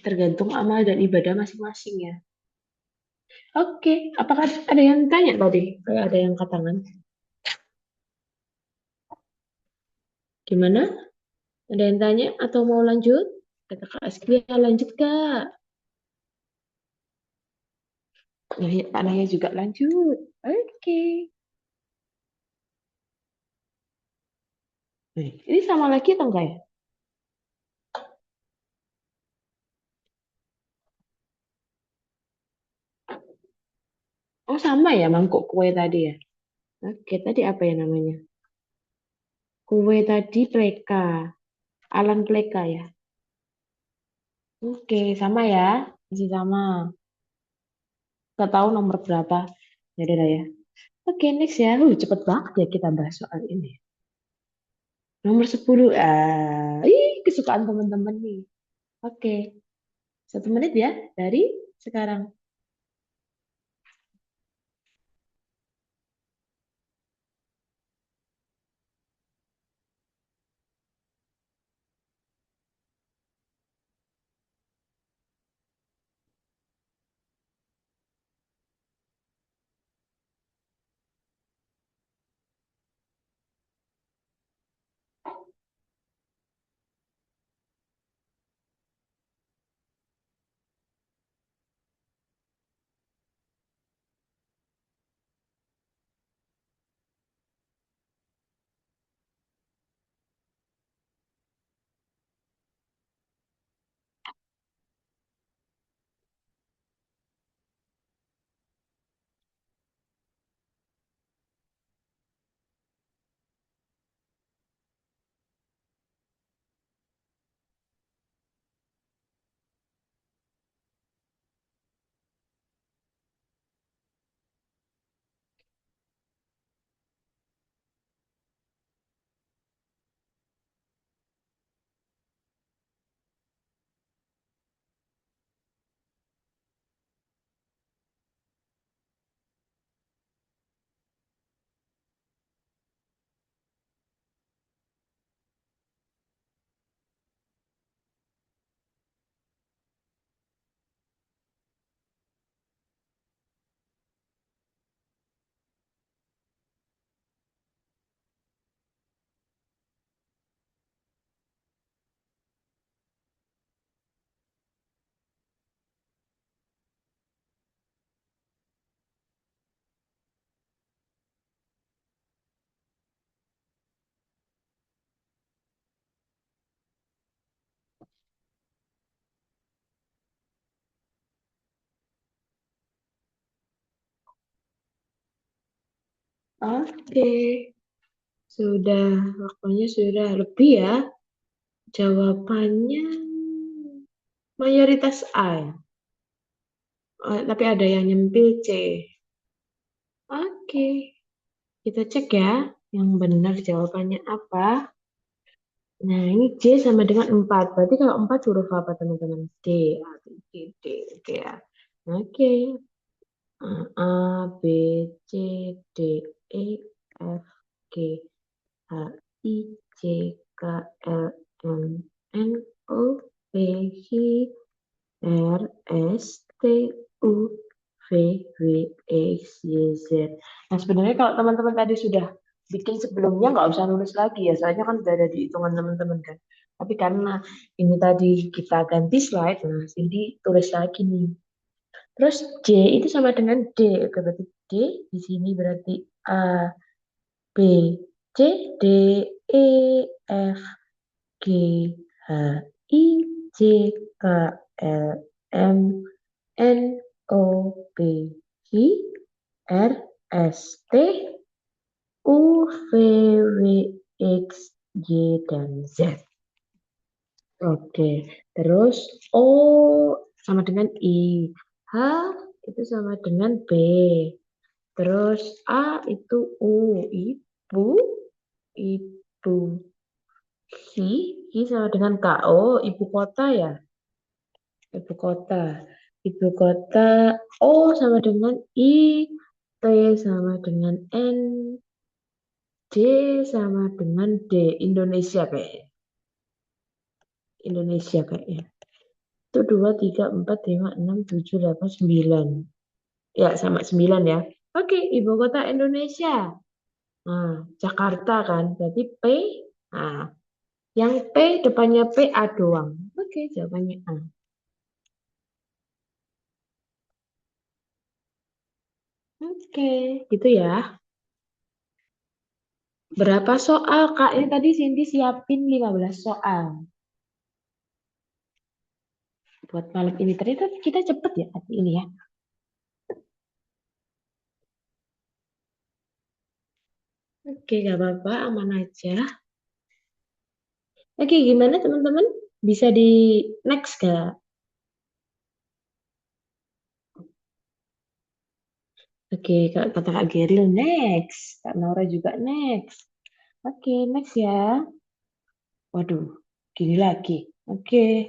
[SPEAKER 1] Tergantung amal dan ibadah masing-masing ya. Oke, apakah ada yang tanya tadi? Kayak ada yang katangan. Gimana? Ada yang tanya atau mau lanjut? Kata Kak Askia, lanjut Kak. Nah, ya, Kak Naya juga lanjut. Oke. Ini sama lagi atau enggak ya? Oh, sama ya mangkuk kue tadi ya? Oke, tadi apa ya namanya? Kue tadi pleka. Alan pleka ya? Oke, sama ya. Masih sama. Nggak tahu nomor berapa. Ya udah lah ya. Oke, next ya. Cepet banget ya kita bahas soal ini. Nomor 10. Kesukaan teman-teman nih. Oke, 1 menit ya dari sekarang. Oke, sudah waktunya sudah lebih ya. Jawabannya mayoritas A ya. Tapi ada yang nyempil C. Oke, kita cek ya. Yang benar jawabannya apa? Nah, ini C sama dengan 4. Berarti kalau 4 huruf apa teman-teman? D. A, B, C, D. Oke ya. Oke. A, B, C, D, E, F, G, H, I, J, K, L, M, N, O, P, Q, R, S, T, U, V, W, X, Y, Z. Nah, sebenarnya kalau teman-teman tadi sudah bikin sebelumnya, nggak usah nulis lagi ya, soalnya kan udah ada di hitungan teman-teman kan. Tapi karena ini tadi kita ganti slide, nah jadi tulis lagi nih. Terus J itu sama dengan D. Oke, berarti D di sini berarti A, B, C, D, E, F, G, H, I, J, K, L, M, N, O, P, Q, R, S, T, U, V, W, X, Y, dan Z. Oke, terus O sama dengan I. H itu sama dengan B. Terus A itu U. Ibu, ibu. Ki sama dengan KO, ibu kota ya. Ibu kota. Ibu kota O sama dengan I. T sama dengan N. D sama dengan D. Indonesia kayaknya. Indonesia kayaknya. Itu 2, 3, 4, 5, 6, 7, 8, 9. Ya, sama 9 ya. Oke, ibu kota Indonesia. Nah, Jakarta kan. Berarti P. Nah, yang P depannya P A doang. Oke, jawabannya A. Oke, gitu ya. Berapa soal, Kak? Ini tadi Cindy siapin 15 soal buat malam ini. Ternyata kita cepet ya hari ini ya. Oke, gak apa-apa, aman aja. Oke, gimana teman-teman? Bisa di next gak? Oke, kata Kak Geril next. Kak Naura juga next. Oke, next ya. Waduh, gini lagi. Oke.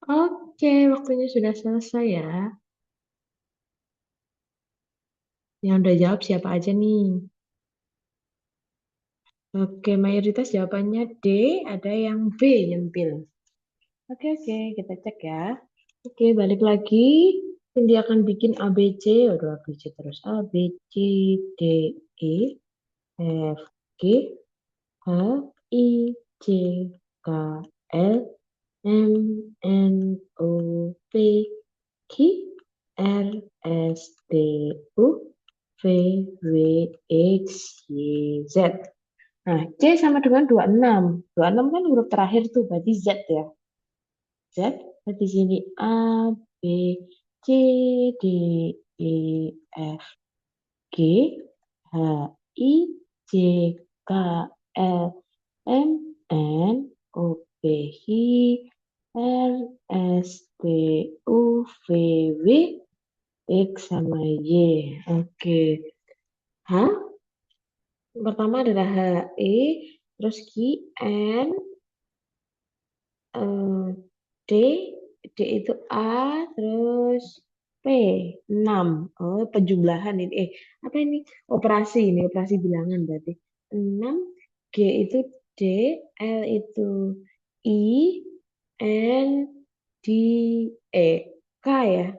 [SPEAKER 1] Oke, waktunya sudah selesai ya. Yang udah jawab siapa aja nih? Oke, mayoritas jawabannya D, ada yang B nyempil. Oke, oke, kita cek ya. Oke, balik lagi. Cindy akan bikin A, B, C. Waduh, A, B, C terus. A, B, C, D, E, F, G, H, I, J, K, L, M, N, O, P, Q, R, S, T, U, V, W, X, Y, Z. Nah, C sama dengan 26. 26 kan huruf terakhir tuh, berarti Z ya. Z, di sini A, B, C, D, E, F, G, H, I, J, K, L, M, N, O, P, R, S, T, U, V, W, X sama Y. Oke. H, pertama adalah H, E, terus Q, N, eh, D, D itu A, terus P, 6. Oh, penjumlahan ini. Apa ini? Operasi ini, operasi bilangan berarti. 6, G itu D, L itu I, N, D, E. K ya,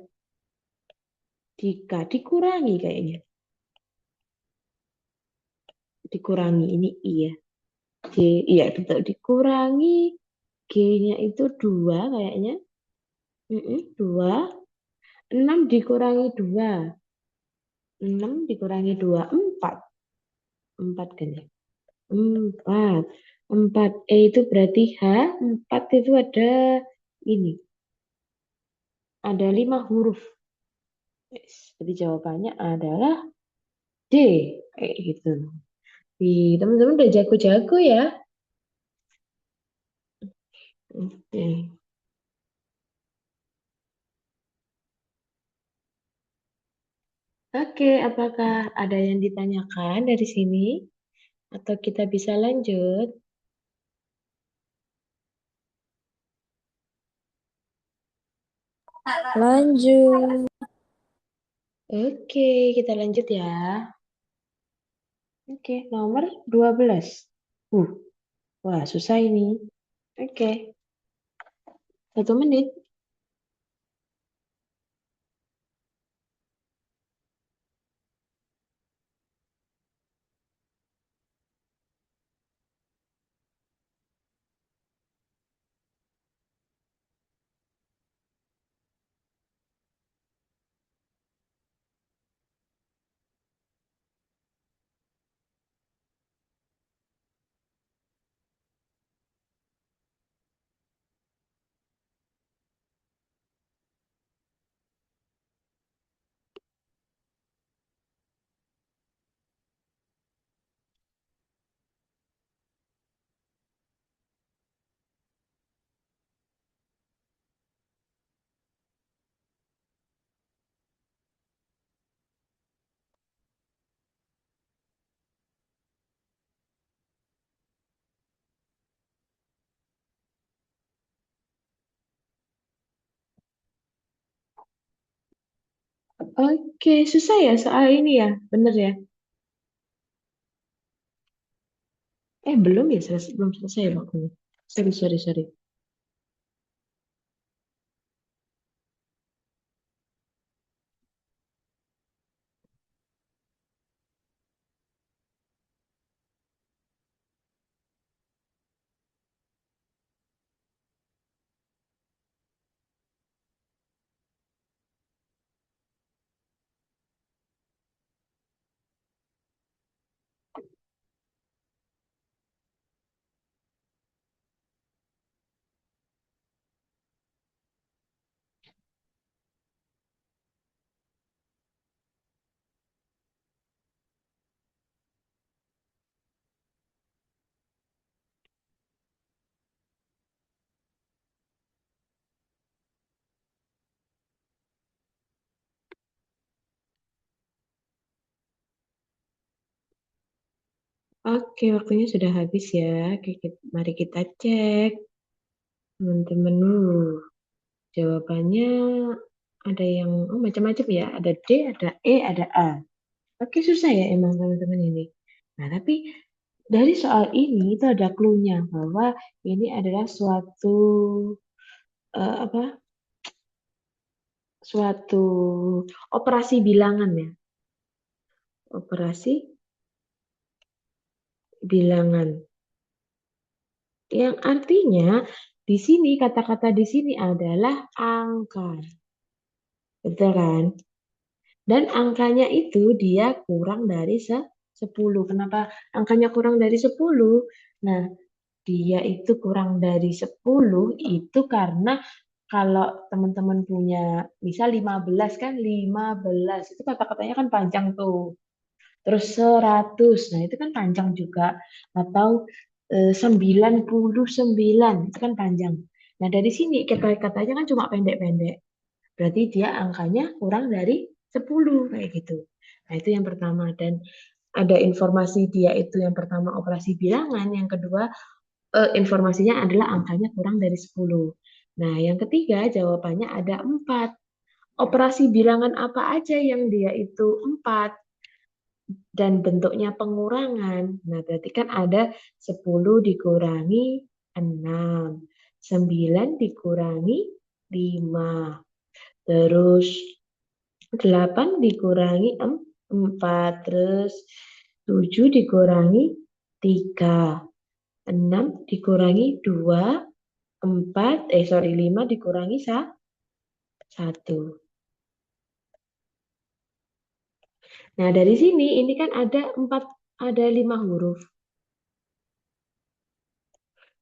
[SPEAKER 1] di K. Dikurangi kayaknya. Dikurangi, ini I ya. D, iya betul. Dikurangi, G-nya itu 2 kayaknya. 2. 6 dikurangi 2. 6 dikurangi 2. 4. 4 kan ya? 4. 4. Itu berarti H. 4 itu ada ini. Ada 5 huruf. Yes. Jadi jawabannya adalah D. Kayak gitu. Teman-teman udah jago-jago ya. Oke. Oke, apakah ada yang ditanyakan dari sini? Atau kita bisa lanjut?
[SPEAKER 2] Lanjut.
[SPEAKER 1] Oke, kita lanjut ya. Oke, nomor 12. Uh, wah susah ini. Oke, 1 menit. Oke, susah ya soal ini ya. Bener ya? Belum ya, belum selesai ya waktunya. Sorry, sorry, sorry. Oke, waktunya sudah habis ya. Oke, mari kita cek. Teman-teman dulu. Jawabannya ada yang macam-macam ya. Ada D, ada E, ada A. Oke, susah ya emang teman-teman ini. Nah, tapi dari soal ini itu ada clue-nya bahwa ini adalah apa? Suatu operasi bilangan ya. Operasi bilangan. Yang artinya di sini kata-kata di sini adalah angka. Betul kan? Dan angkanya itu dia kurang dari 10. Kenapa angkanya kurang dari 10? Nah, dia itu kurang dari 10 itu karena kalau teman-teman punya misal 15 kan 15 itu kata-katanya kan panjang tuh. Terus 100, nah itu kan panjang juga. Atau 99 itu kan panjang. Nah dari sini kata-katanya kan cuma pendek-pendek. Berarti dia angkanya kurang dari 10 kayak gitu. Nah itu yang pertama. Dan ada informasi dia itu yang pertama operasi bilangan, yang kedua informasinya adalah angkanya kurang dari 10. Nah yang ketiga jawabannya ada 4. Operasi bilangan apa aja yang dia itu 4 dan bentuknya pengurangan. Nah, berarti kan ada 10 dikurangi 6, 9 dikurangi 5, terus 8 dikurangi 4, terus 7 dikurangi 3, 6 dikurangi 2, 5 dikurangi 1. Nah, dari sini ini kan ada 5 huruf.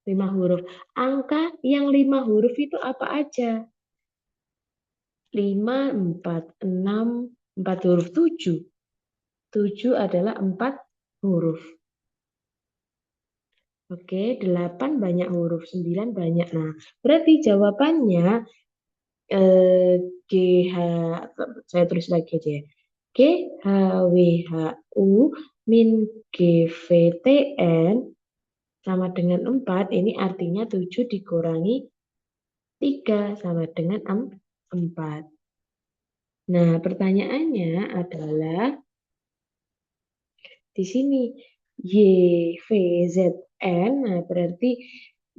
[SPEAKER 1] 5 huruf. Angka yang 5 huruf itu apa aja? 5, 4, 6, 4 huruf 7. 7 adalah 4 huruf. Oke, 8 banyak huruf, 9 banyak. Nah, berarti jawabannya eh, GH, saya tulis lagi aja ya. G, H, W, H, U, min G, V, T, N sama dengan 4. Ini artinya 7 dikurangi 3 sama dengan 4. Nah, pertanyaannya adalah di sini Y, V, Z, N. Nah, berarti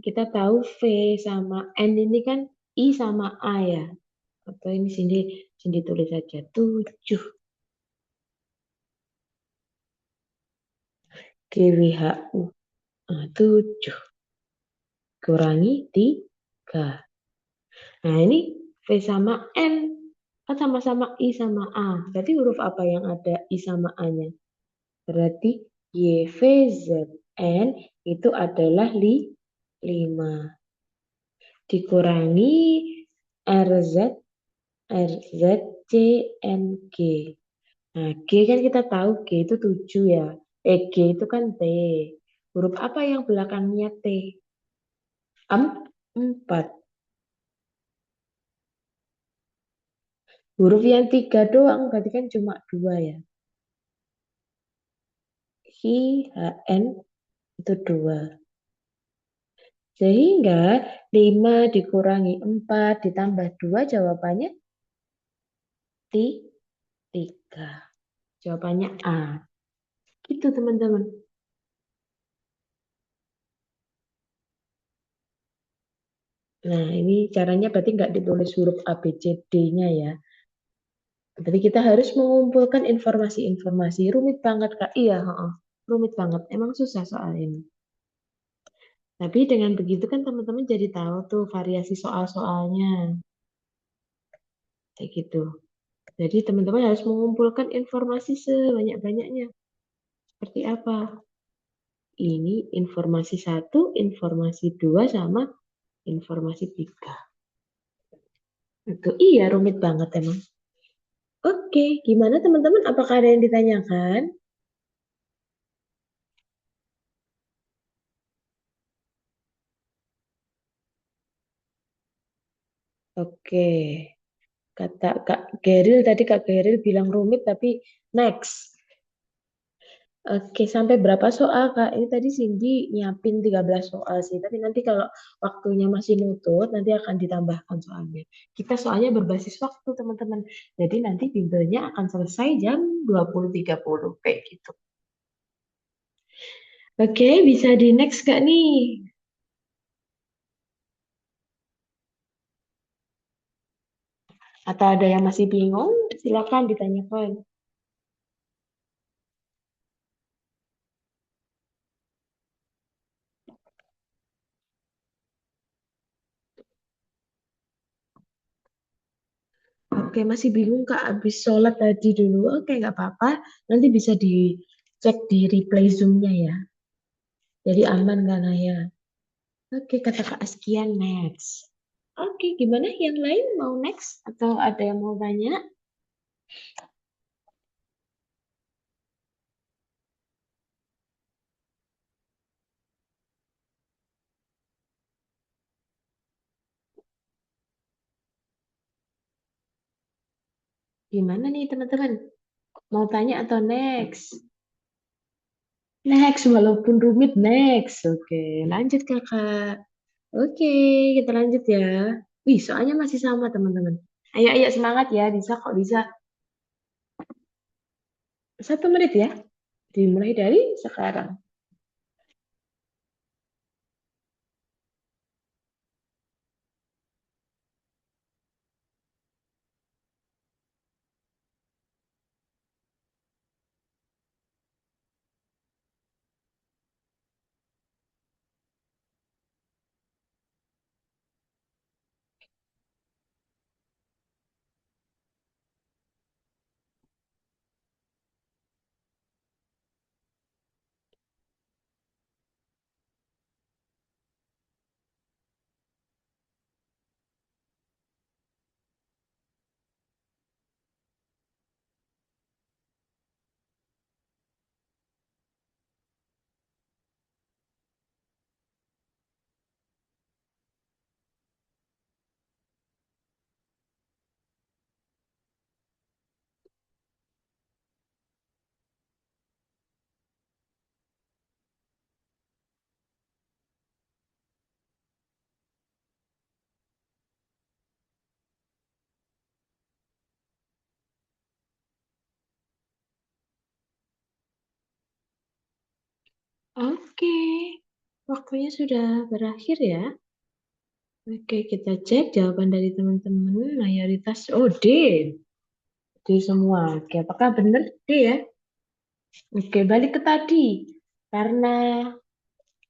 [SPEAKER 1] kita tahu V sama N ini kan I sama A ya. Atau ini sini sini tulis saja 7 GWHU. Nah, 7 kurangi 3. Nah, ini V sama N. Kan sama-sama I sama A. Berarti huruf apa yang ada I sama A-nya? Berarti Y, V, Z, N itu adalah 5. Dikurangi RZ, RZ, C, N, G. Nah, G kan kita tahu G itu 7 ya. G itu kan T. Huruf apa yang belakangnya T? 4. Huruf yang 3 doang berarti kan cuma 2 ya. I, H, N itu 2. Sehingga 5 dikurangi 4 ditambah 2 jawabannya 3. Jawabannya A. Gitu teman-teman. Nah, ini caranya berarti nggak ditulis huruf A, B, C, D-nya ya. Berarti kita harus mengumpulkan informasi-informasi. Rumit banget, Kak. Iya, heeh. Rumit banget. Emang susah soal ini. Tapi dengan begitu kan teman-teman jadi tahu tuh variasi soal-soalnya. Kayak gitu. Jadi teman-teman harus mengumpulkan informasi sebanyak-banyaknya. Seperti apa? Ini informasi satu, informasi dua, sama informasi tiga. Itu iya rumit banget emang. Oke, gimana teman-teman? Apakah ada yang ditanyakan? Oke, kata Kak Geril tadi Kak Geril bilang rumit tapi next. Oke, sampai berapa soal Kak? Ini tadi Cindy nyiapin 13 soal sih, tapi nanti kalau waktunya masih nutut, nanti akan ditambahkan soalnya. Kita soalnya berbasis waktu teman-teman. Jadi nanti bimbelnya akan selesai jam 20.30 kayak gitu. Oke, bisa di next Kak nih? Atau ada yang masih bingung? Silakan ditanyakan. Oke, masih bingung Kak, habis sholat tadi dulu. Oke, nggak apa-apa. Nanti bisa dicek di replay Zoom-nya ya. Jadi aman kan ya? Oke, kata Kak Askia next. Oke, gimana yang lain mau next? Atau ada yang mau tanya? Gimana nih teman-teman? Mau tanya atau next? Next, walaupun rumit next. Oke, lanjut Kakak. Oke, kita lanjut ya. Wih, soalnya masih sama teman-teman. Ayo, ayo semangat ya. Bisa kok, bisa. 1 menit ya. Dimulai dari sekarang. Oke, waktunya sudah berakhir ya. Oke, kita cek jawaban dari teman-teman. Mayoritas, oh D. D semua. Oke, apakah benar D ya? Oke, balik ke tadi. Karena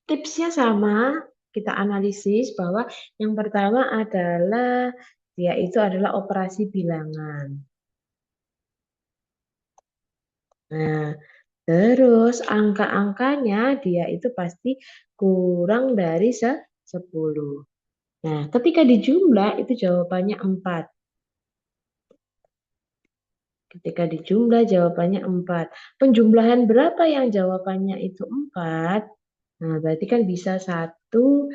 [SPEAKER 1] tipsnya sama, kita analisis bahwa yang pertama adalah dia itu adalah operasi bilangan. Nah, terus angka-angkanya dia itu pasti kurang dari 10. Nah, ketika dijumlah itu jawabannya 4. Ketika dijumlah jawabannya 4. Penjumlahan berapa yang jawabannya itu 4? Nah, berarti kan bisa 1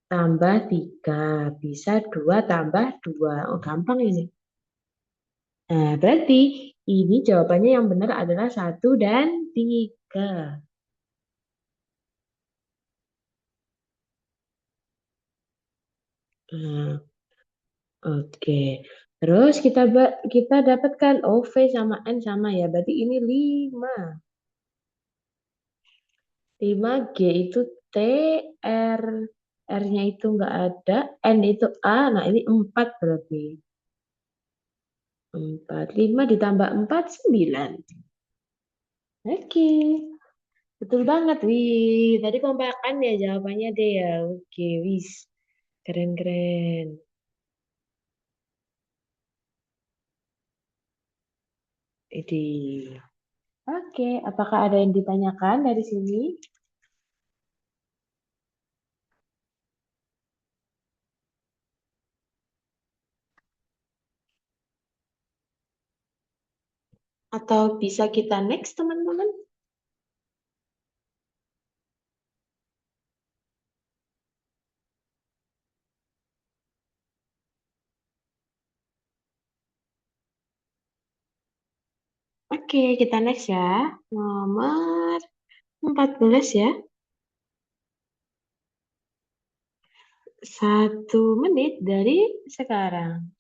[SPEAKER 1] tambah 3, bisa 2 tambah 2. Oh, gampang ini. Nah, berarti ini jawabannya yang benar adalah 1 dan 3. Nah, oke. Terus kita dapatkan OV sama N sama ya. Berarti ini 5. 5G itu T, R, R-nya itu enggak ada, N itu A. Nah, ini 4 berarti. 4. 5 ditambah 4, 9. Oke. Betul banget, wih. Tadi kompakan ya jawabannya deh ya. Oke, wis. Keren-keren. Ini. Oke, apakah ada yang ditanyakan dari sini? Atau bisa kita next, teman-teman? Oke, kita next ya. Nomor 14 ya. 1 menit dari sekarang.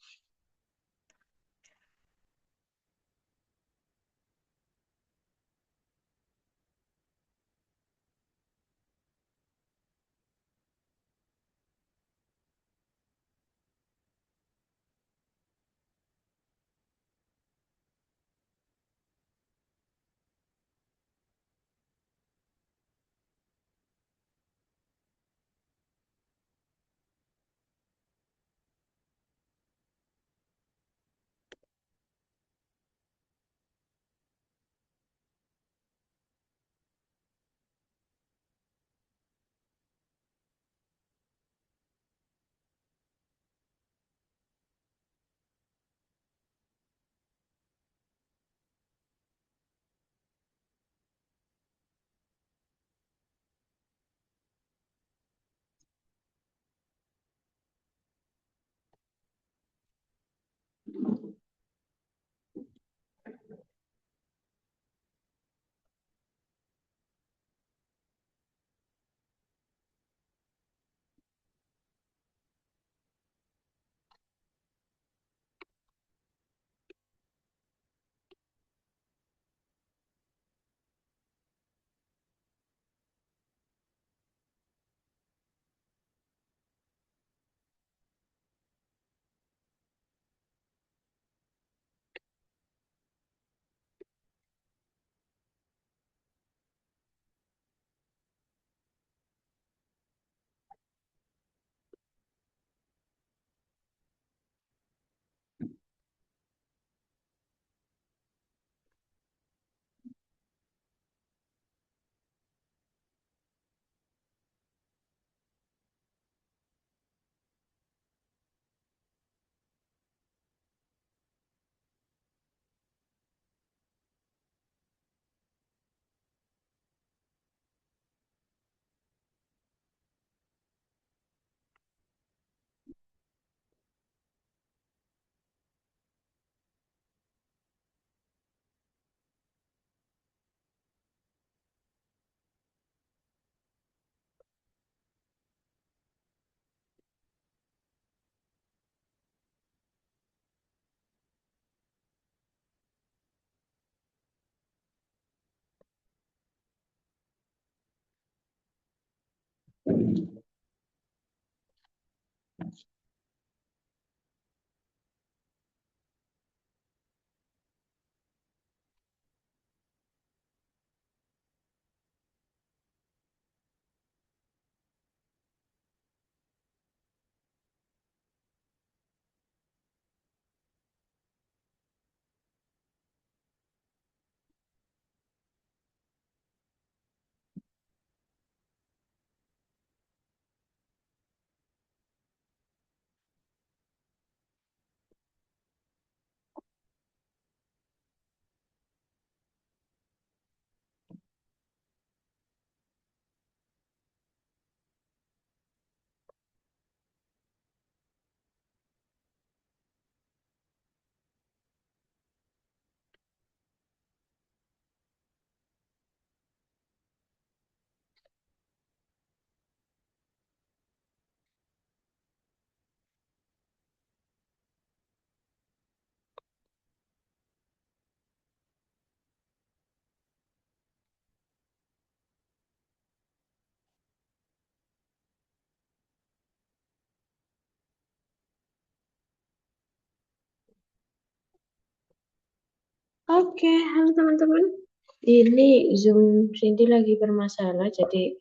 [SPEAKER 1] Oke, halo teman-teman. Ini Zoom Cindy lagi bermasalah, jadi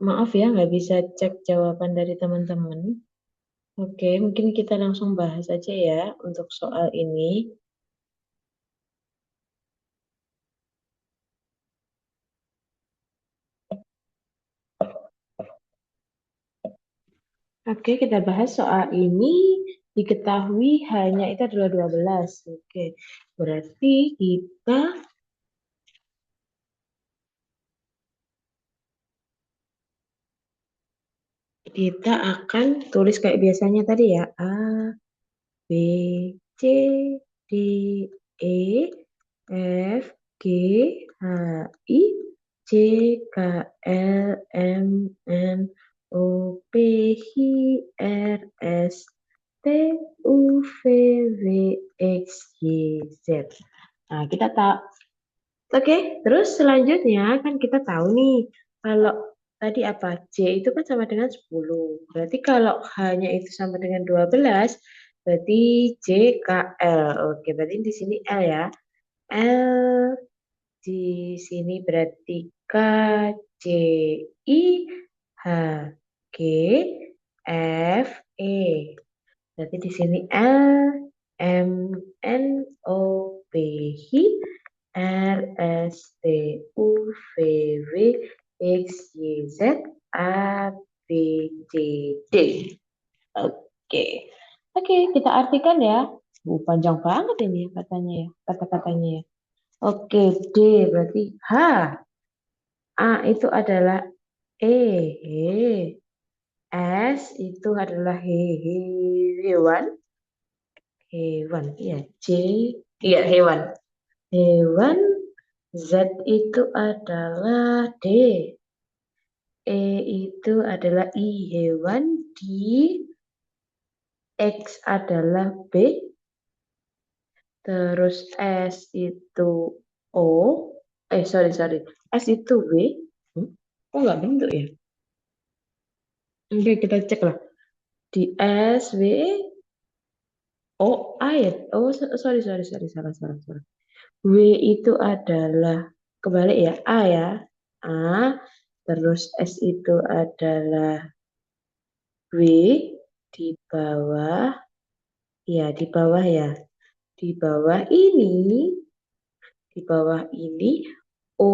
[SPEAKER 1] maaf ya nggak bisa cek jawaban dari teman-teman. Oke, mungkin kita langsung bahas aja ya untuk soal ini. Oke, kita bahas soal ini. Diketahui hanya itu adalah 12. Oke, berarti kita akan tulis kayak biasanya tadi ya. A, B, C, D, E, F, G, H, I, J, K, L, M, N, O, P, Q, R, S, T, U, V, W, X, Y, Z. Nah, kita tahu. Oke, terus selanjutnya kan kita tahu nih, kalau tadi apa? J itu kan sama dengan 10. Berarti kalau hanya itu sama dengan 12, berarti J, K, L. Oke, berarti di sini L ya. L di sini berarti K, J, I, H, G, F, E. Berarti di sini L, M, N, O, P, H, R, S, T, U, V, W, X, Y, Z, A, B, C, D. Oke. Oke, kita artikan ya. Panjang banget ini katanya ya, kata-katanya ya. Oke, D berarti H. A itu adalah E. He. S itu adalah hewan. Hewan, iya. J, iya hewan. Hewan. Z itu adalah D. E itu adalah I hewan. D. X adalah B. Terus S itu O. Sorry, sorry. S itu W. Kok nggak bentuk ya? Oke, kita cek lah. Di S, W, O, A ya? Oh, sorry, sorry, sorry. Salah, salah, salah. W itu adalah, kebalik ya, A ya. A. Terus S itu adalah W di bawah, ya di bawah ya. Di bawah ini, di bawah ini O,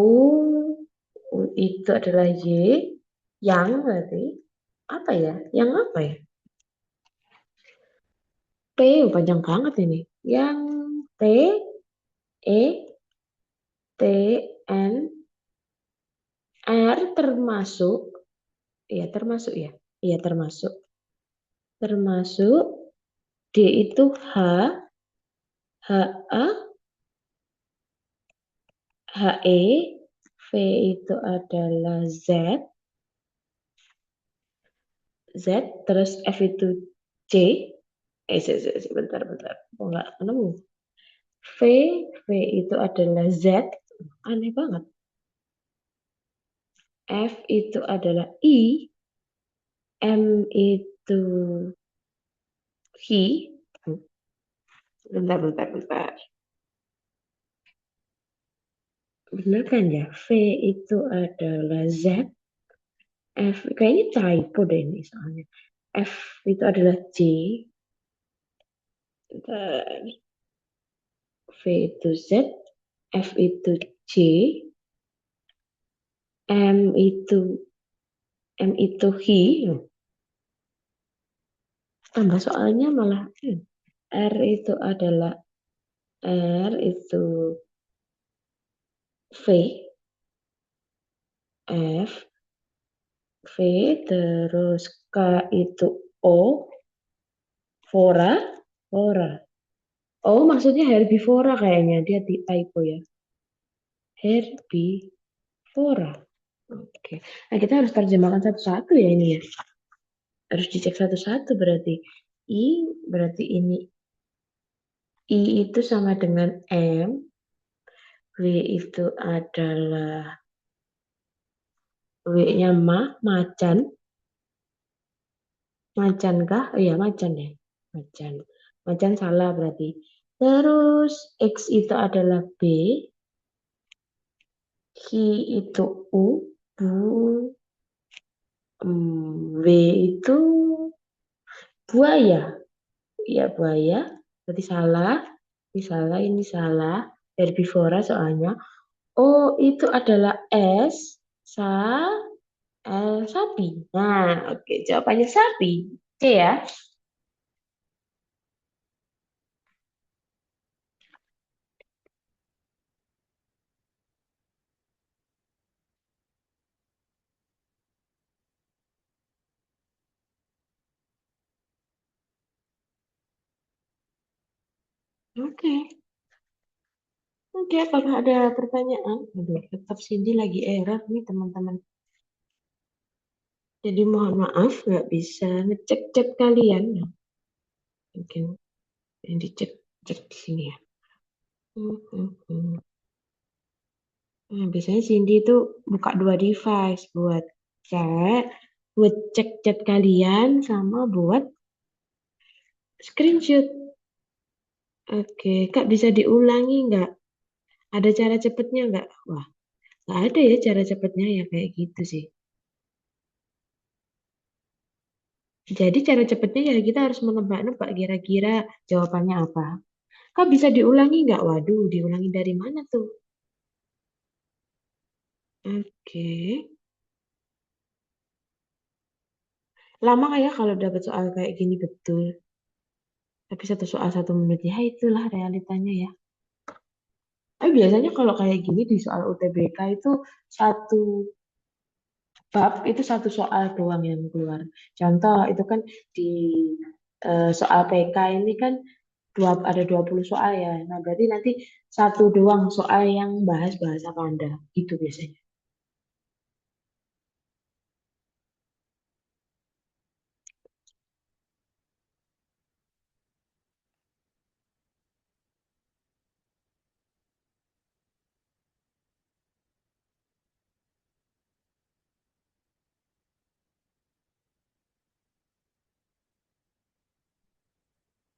[SPEAKER 1] O itu adalah Y, yang berarti apa ya? Yang apa ya? P, panjang banget ini. Yang T, E, T, N, R termasuk, ya termasuk ya. Iya termasuk. Termasuk D itu H, H, A, H, E, V itu adalah Z, Z, terus F itu C, bentar, bentar, oh, nggak ketemu. V, V itu adalah Z, aneh banget. F itu adalah I, M itu he. Bentar, bentar, bentar. Bener kan ya? V itu adalah Z. F kayaknya typo deh ini soalnya. F itu adalah J. Dan V itu Z. F itu J. M itu he. Tambah soalnya malah R itu adalah R itu V. F V terus K itu O. Fora. Fora. Oh, maksudnya herbivora kayaknya. Dia di typo ya. Herbivora. Oke. Nah, kita harus terjemahkan satu-satu ya ini ya. Harus dicek satu-satu berarti. I berarti ini I itu sama dengan M. W itu adalah W-nya macan. Macan kah? Oh iya, macan ya. Macan. Macan salah berarti. Terus X itu adalah B. Hi itu U. Bu. W itu buaya. Ya buaya. Berarti salah. Ini salah, ini salah. Herbivora soalnya. Oh, itu adalah S. Sa. Sapi. Nah, oke. Jawabannya sapi. Oke ya. Oke. Oke, apakah ada pertanyaan? Aduh, tetap Cindy lagi error nih teman-teman. Jadi mohon maaf nggak bisa ngecek chat kalian. Nah, mungkin yang dicek cek di sini ya. Hmm, hmm, hmm. Nah, biasanya Cindy itu buka dua device buat chat, buat cek chat kalian sama buat screenshot. Oke, Kak bisa diulangi nggak? Ada cara cepetnya nggak? Wah, nggak ada ya cara cepetnya ya kayak gitu sih. Jadi cara cepetnya ya kita harus menebak-nebak kira-kira jawabannya apa. Kak bisa diulangi nggak? Waduh, diulangi dari mana tuh? Oke. Lama kayak kalau dapat soal kayak gini betul. Tapi satu soal 1 menit ya itulah realitanya ya. Tapi biasanya kalau kayak gini di soal UTBK itu satu bab itu satu soal doang yang keluar. Contoh itu kan di soal PK ini kan ada 20 soal ya. Nah, berarti nanti satu doang soal yang bahas bahasa Panda. Gitu biasanya.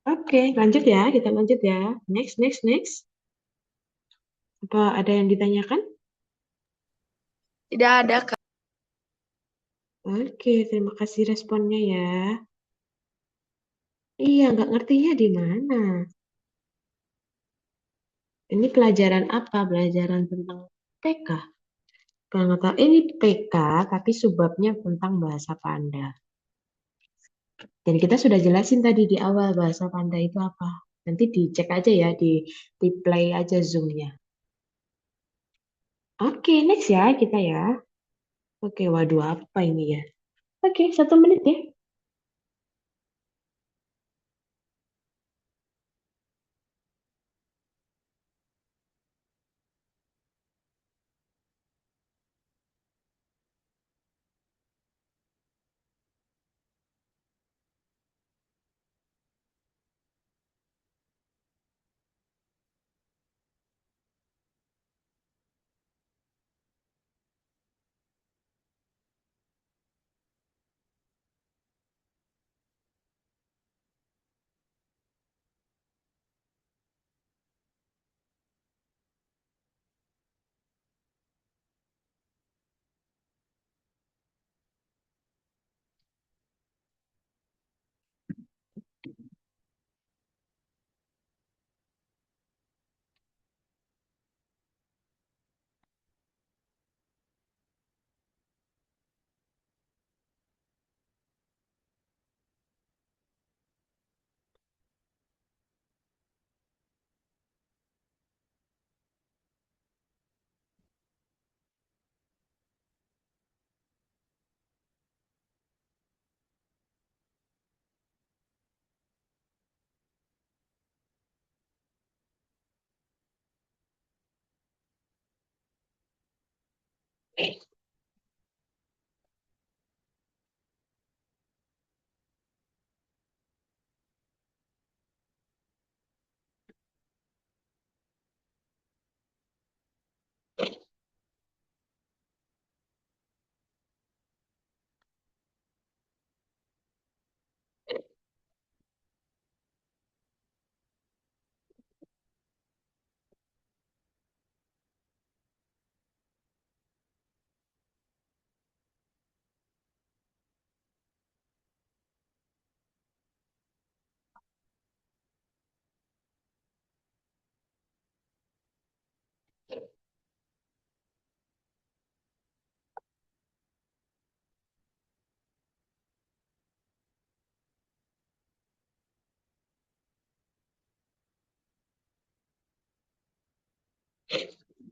[SPEAKER 1] Oke, lanjut ya. Kita lanjut ya. Next, next, next. Apa ada yang ditanyakan?
[SPEAKER 2] Tidak ada, Kak.
[SPEAKER 1] Oke, terima kasih responnya ya. Iya, nggak ngertinya di mana. Ini pelajaran apa? Pelajaran tentang PK. Kalau nggak tahu, ini PK, tapi subbabnya tentang bahasa Panda. Dan kita sudah jelasin tadi di awal bahasa Panda itu apa. Nanti dicek aja ya, di play aja Zoom-nya. Oke, next ya kita ya. Oke, waduh apa ini ya? Oke, 1 menit ya.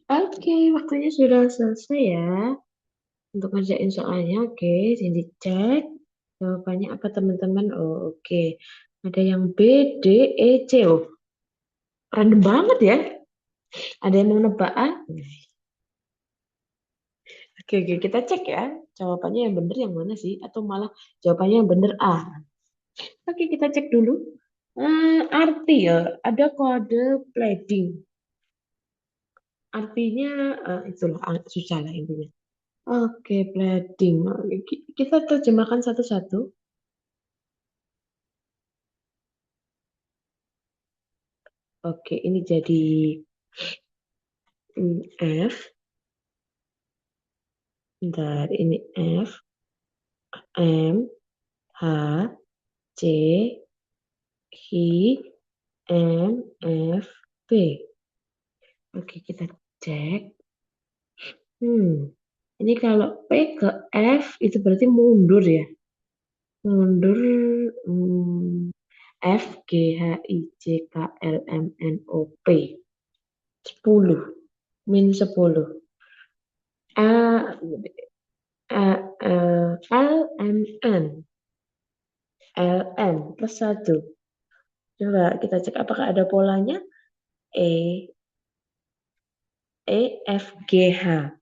[SPEAKER 1] Oke, waktunya sudah selesai ya. Untuk ngerjain soalnya, oke. Cindy cek. Jawabannya apa teman-teman? Oh, oke. Ada yang B, D, E, C. Oh, random banget ya. Ada yang mau nebak A? Oke, oke, kita cek ya. Jawabannya yang benar yang mana sih? Atau malah jawabannya yang benar A? Oke, kita cek dulu. Arti ya, ada kode pleading. Artinya, itulah, susah lah intinya. Oke, pleading. Oke, kita terjemahkan satu-satu. Oke, ini jadi F. Bentar, ini F, M, H, C, I, M, F, B. Oke, kita cek. Hmm, ini kalau P ke F itu berarti mundur ya. Mundur F, G, H, I, J, K, L, M, N, O, P. 10. Min 10. A, L, M, N. L, M plus 1. Coba kita cek apakah ada polanya. E, E, F, G, H.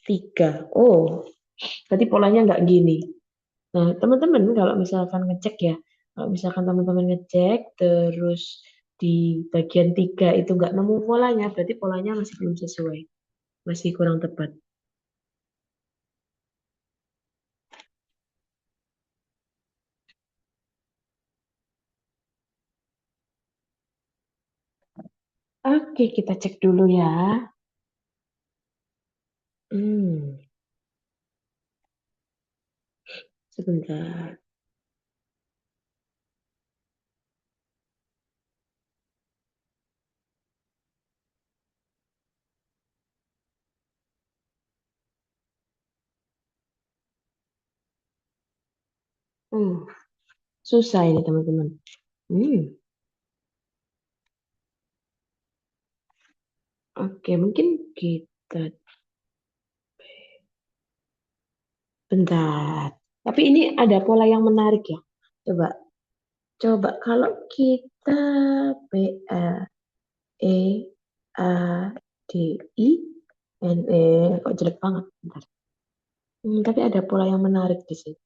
[SPEAKER 1] 3. Oh, berarti polanya nggak gini. Nah, teman-teman kalau misalkan ngecek ya, kalau misalkan teman-teman ngecek terus di bagian 3 itu nggak nemu polanya, berarti polanya masih belum sesuai, masih kurang tepat. Oke, kita cek dulu ya. Hmm, sebentar. Hmm, susah ini teman-teman. Hmm, oke, mungkin kita bentar. Tapi ini ada pola yang menarik ya. Coba, coba kalau kita B, E, A, D, I, N, E, kok jelek banget. Bentar. Tapi ada pola yang menarik di sini.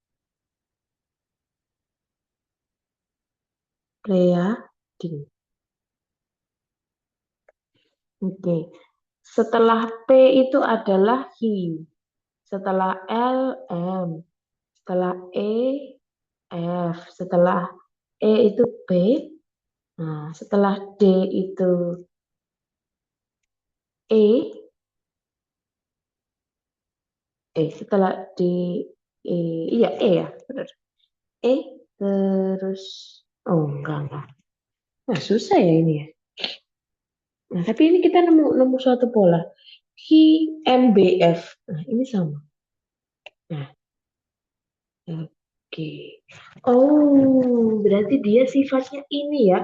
[SPEAKER 1] Plea, ding. Oke. Setelah P itu adalah he. Setelah L, M. Setelah E, F. Setelah E itu B. Nah, setelah D itu E. Setelah D, E. Iya, E ya. Benar. E. Terus. Oh, enggak. Nah, susah ya ini ya. Nah, tapi ini kita nemu nemu suatu pola. HMBF. Nah, ini sama. Nah, oke. Oh, berarti dia sifatnya ini ya,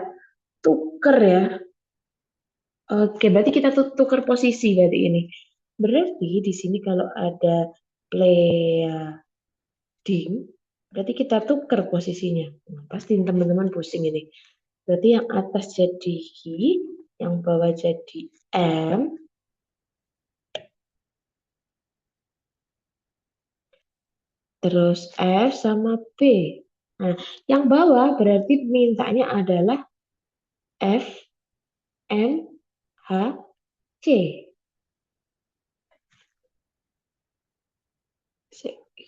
[SPEAKER 1] tuker ya. Oke, berarti kita tuker posisi berarti ini. Berarti di sini kalau ada playing, berarti kita tuker posisinya. Nah, pasti teman-teman pusing ini. Berarti yang atas jadi he, yang bawah jadi M, terus F sama P. Nah, yang bawah berarti mintanya adalah F, M, H, C.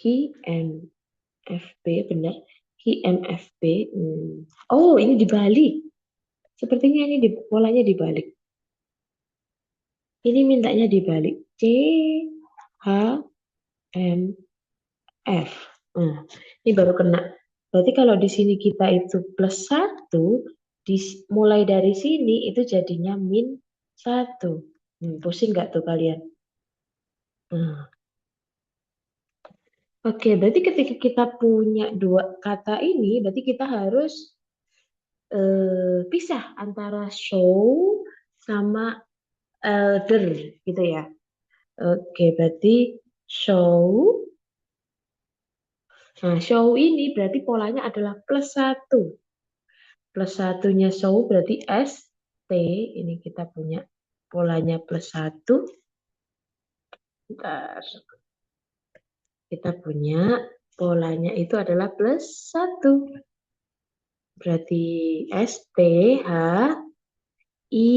[SPEAKER 1] IMFP, benar. IMFP. Oh, ini dibalik. Sepertinya ini polanya dibalik. Ini mintanya dibalik. C, H, M, F. Nah, ini baru kena. Berarti kalau di sini kita itu plus satu, mulai dari sini itu jadinya min satu. Pusing nggak tuh kalian? Nah, oke, berarti ketika kita punya dua kata ini, berarti kita harus pisah antara show sama elder gitu ya. Oke, berarti show. Nah, show ini berarti polanya adalah plus satu. Plus satunya show berarti S, T. Ini kita punya polanya plus satu. Bentar. Kita punya polanya itu adalah plus satu. Berarti S, T, H, I,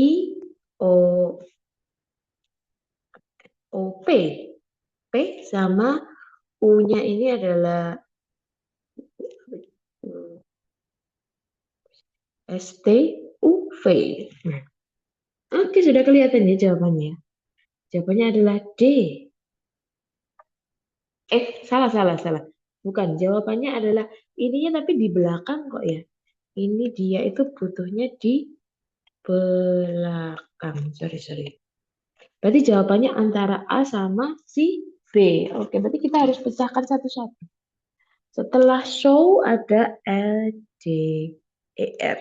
[SPEAKER 1] O, O, P. P sama U-nya ini adalah S, T, U, V. Nah, oke, sudah kelihatan ya jawabannya. Jawabannya adalah D. Salah, salah, salah. Bukan, jawabannya adalah ininya tapi di belakang kok ya. Ini dia itu butuhnya di belakang. Sorry, sorry. Berarti jawabannya antara A sama si B. Oke, berarti kita harus pecahkan satu-satu. Setelah show ada L, D, E, R.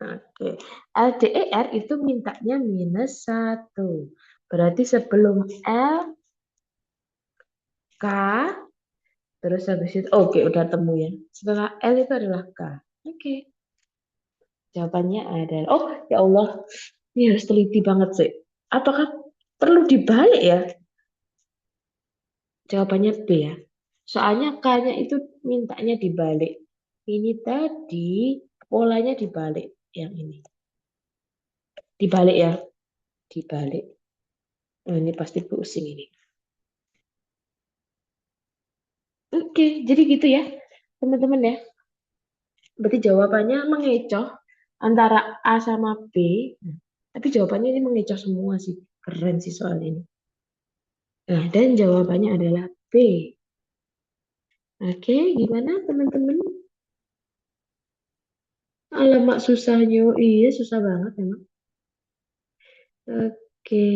[SPEAKER 1] Oke, LDER itu mintanya minus satu. Berarti sebelum L, K, terus habis itu, oke udah temu ya. Setelah L itu adalah K. Oke, jawabannya adalah, oh ya Allah, ini harus teliti banget sih. Apakah perlu dibalik ya? Jawabannya B ya. Soalnya K-nya itu mintanya dibalik. Ini tadi polanya dibalik yang ini. Dibalik ya, dibalik. Oh, ini pasti pusing ini. Oke, jadi gitu ya, teman-teman ya. Berarti jawabannya mengecoh antara A sama B. Tapi jawabannya ini mengecoh semua sih. Keren sih soal ini. Nah, dan jawabannya adalah B. Oke, gimana teman-teman? Alamak susahnya. Iya, susah banget emang. Oke,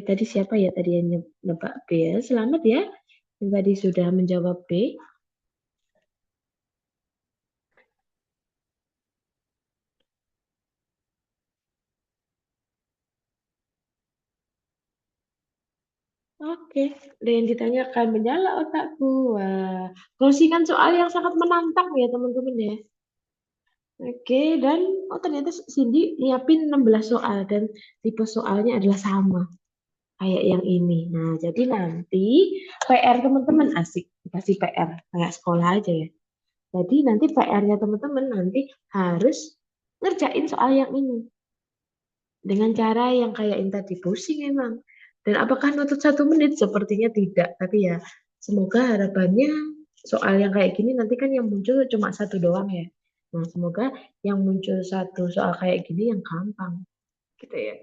[SPEAKER 1] tadi siapa ya tadi yang nebak B ya? Selamat ya, yang tadi sudah menjawab B. Oke, ada yang ditanyakan menyala otakku. Wah, closingan soal yang sangat menantang ya teman-teman ya. Oke, dan oh ternyata Cindy nyiapin 16 soal dan tipe soalnya adalah sama kayak yang ini. Nah, jadi nanti PR teman-teman asik dikasih PR kayak sekolah aja ya. Jadi nanti PR-nya teman-teman nanti harus ngerjain soal yang ini dengan cara yang kayak yang tadi pusing emang. Dan apakah nutut 1 menit? Sepertinya tidak. Tapi ya semoga harapannya soal yang kayak gini nanti kan yang muncul cuma satu doang ya. Nah semoga yang muncul satu soal kayak gini yang gampang gitu ya.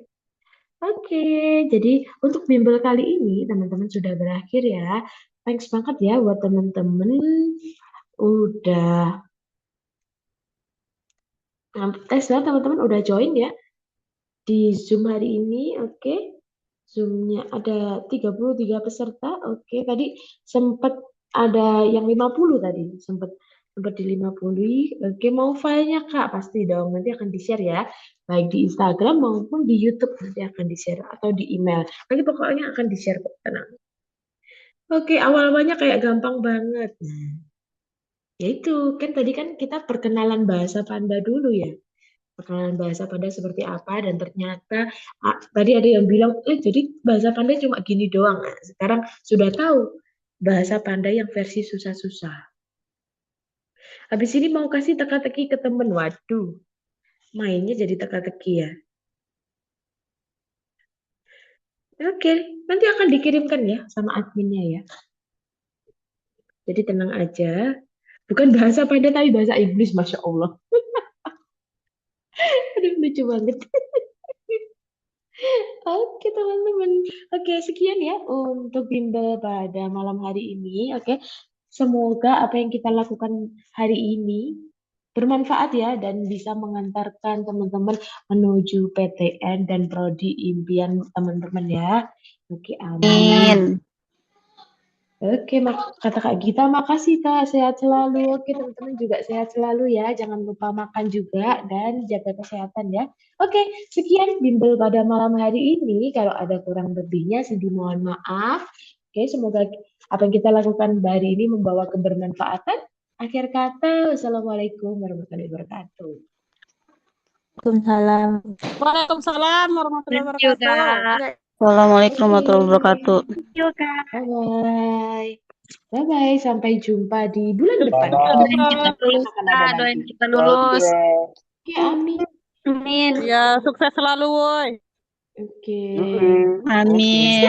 [SPEAKER 1] Oke, jadi untuk bimbel kali ini teman-teman sudah berakhir ya. Thanks banget ya buat teman-teman udah tes ya teman-teman udah join ya di Zoom hari ini. Oke. Zoom-nya ada 33 peserta. Oke, tadi sempat ada yang 50 tadi. Sempat sempat di 50. Oke, mau filenya Kak? Pasti dong. Nanti akan di-share ya. Baik di Instagram maupun di YouTube nanti akan di-share atau di email. Nanti pokoknya akan di-share kok, tenang. Oke, awal-awalnya kayak gampang banget. Nah, ya itu kan tadi kan kita perkenalan bahasa Panda dulu ya. Perkenalan bahasa Panda seperti apa dan ternyata tadi ada yang bilang jadi bahasa Panda cuma gini doang. Nah, sekarang sudah tahu bahasa pandai yang versi susah-susah. Habis ini mau kasih teka-teki ke temen. Waduh, mainnya jadi teka-teki ya. Oke, nanti akan dikirimkan ya sama adminnya ya. Jadi tenang aja. Bukan bahasa pandai tapi bahasa Inggris, Masya Allah. Aduh, lucu banget. Oke teman-teman. Oke, sekian ya untuk bimbel pada malam hari ini. Oke, semoga apa yang kita lakukan hari ini bermanfaat ya dan bisa mengantarkan teman-teman menuju PTN dan prodi impian teman-teman ya. Oke, amin.
[SPEAKER 2] Amin.
[SPEAKER 1] Oke, kata Kak Gita, makasih Kak, sehat selalu. Oke, teman-teman juga sehat selalu ya. Jangan lupa makan juga dan jaga kesehatan ya. Oke, sekian bimbel pada malam hari ini. Kalau ada kurang lebihnya, Cindy mohon maaf. Oke, semoga apa yang kita lakukan hari ini membawa kebermanfaatan. Akhir kata, wassalamualaikum warahmatullahi wabarakatuh.
[SPEAKER 2] Waalaikumsalam.
[SPEAKER 3] Waalaikumsalam warahmatullahi
[SPEAKER 4] Thank you,
[SPEAKER 3] wabarakatuh.
[SPEAKER 4] Kak.
[SPEAKER 3] Oke.
[SPEAKER 2] Assalamualaikum
[SPEAKER 1] Oke,
[SPEAKER 2] warahmatullahi wabarakatuh.
[SPEAKER 4] Thank you, Kak.
[SPEAKER 1] bye-bye. Bye-bye, sampai jumpa di bulan depan.
[SPEAKER 4] Doain kita
[SPEAKER 1] Yang
[SPEAKER 4] lulus,
[SPEAKER 1] akan ada
[SPEAKER 4] Kak. Doain
[SPEAKER 1] nanti.
[SPEAKER 4] kita lulus.
[SPEAKER 1] Oke, amin.
[SPEAKER 4] Amin.
[SPEAKER 3] Ya, sukses selalu, woi.
[SPEAKER 1] Oke.
[SPEAKER 2] Amin.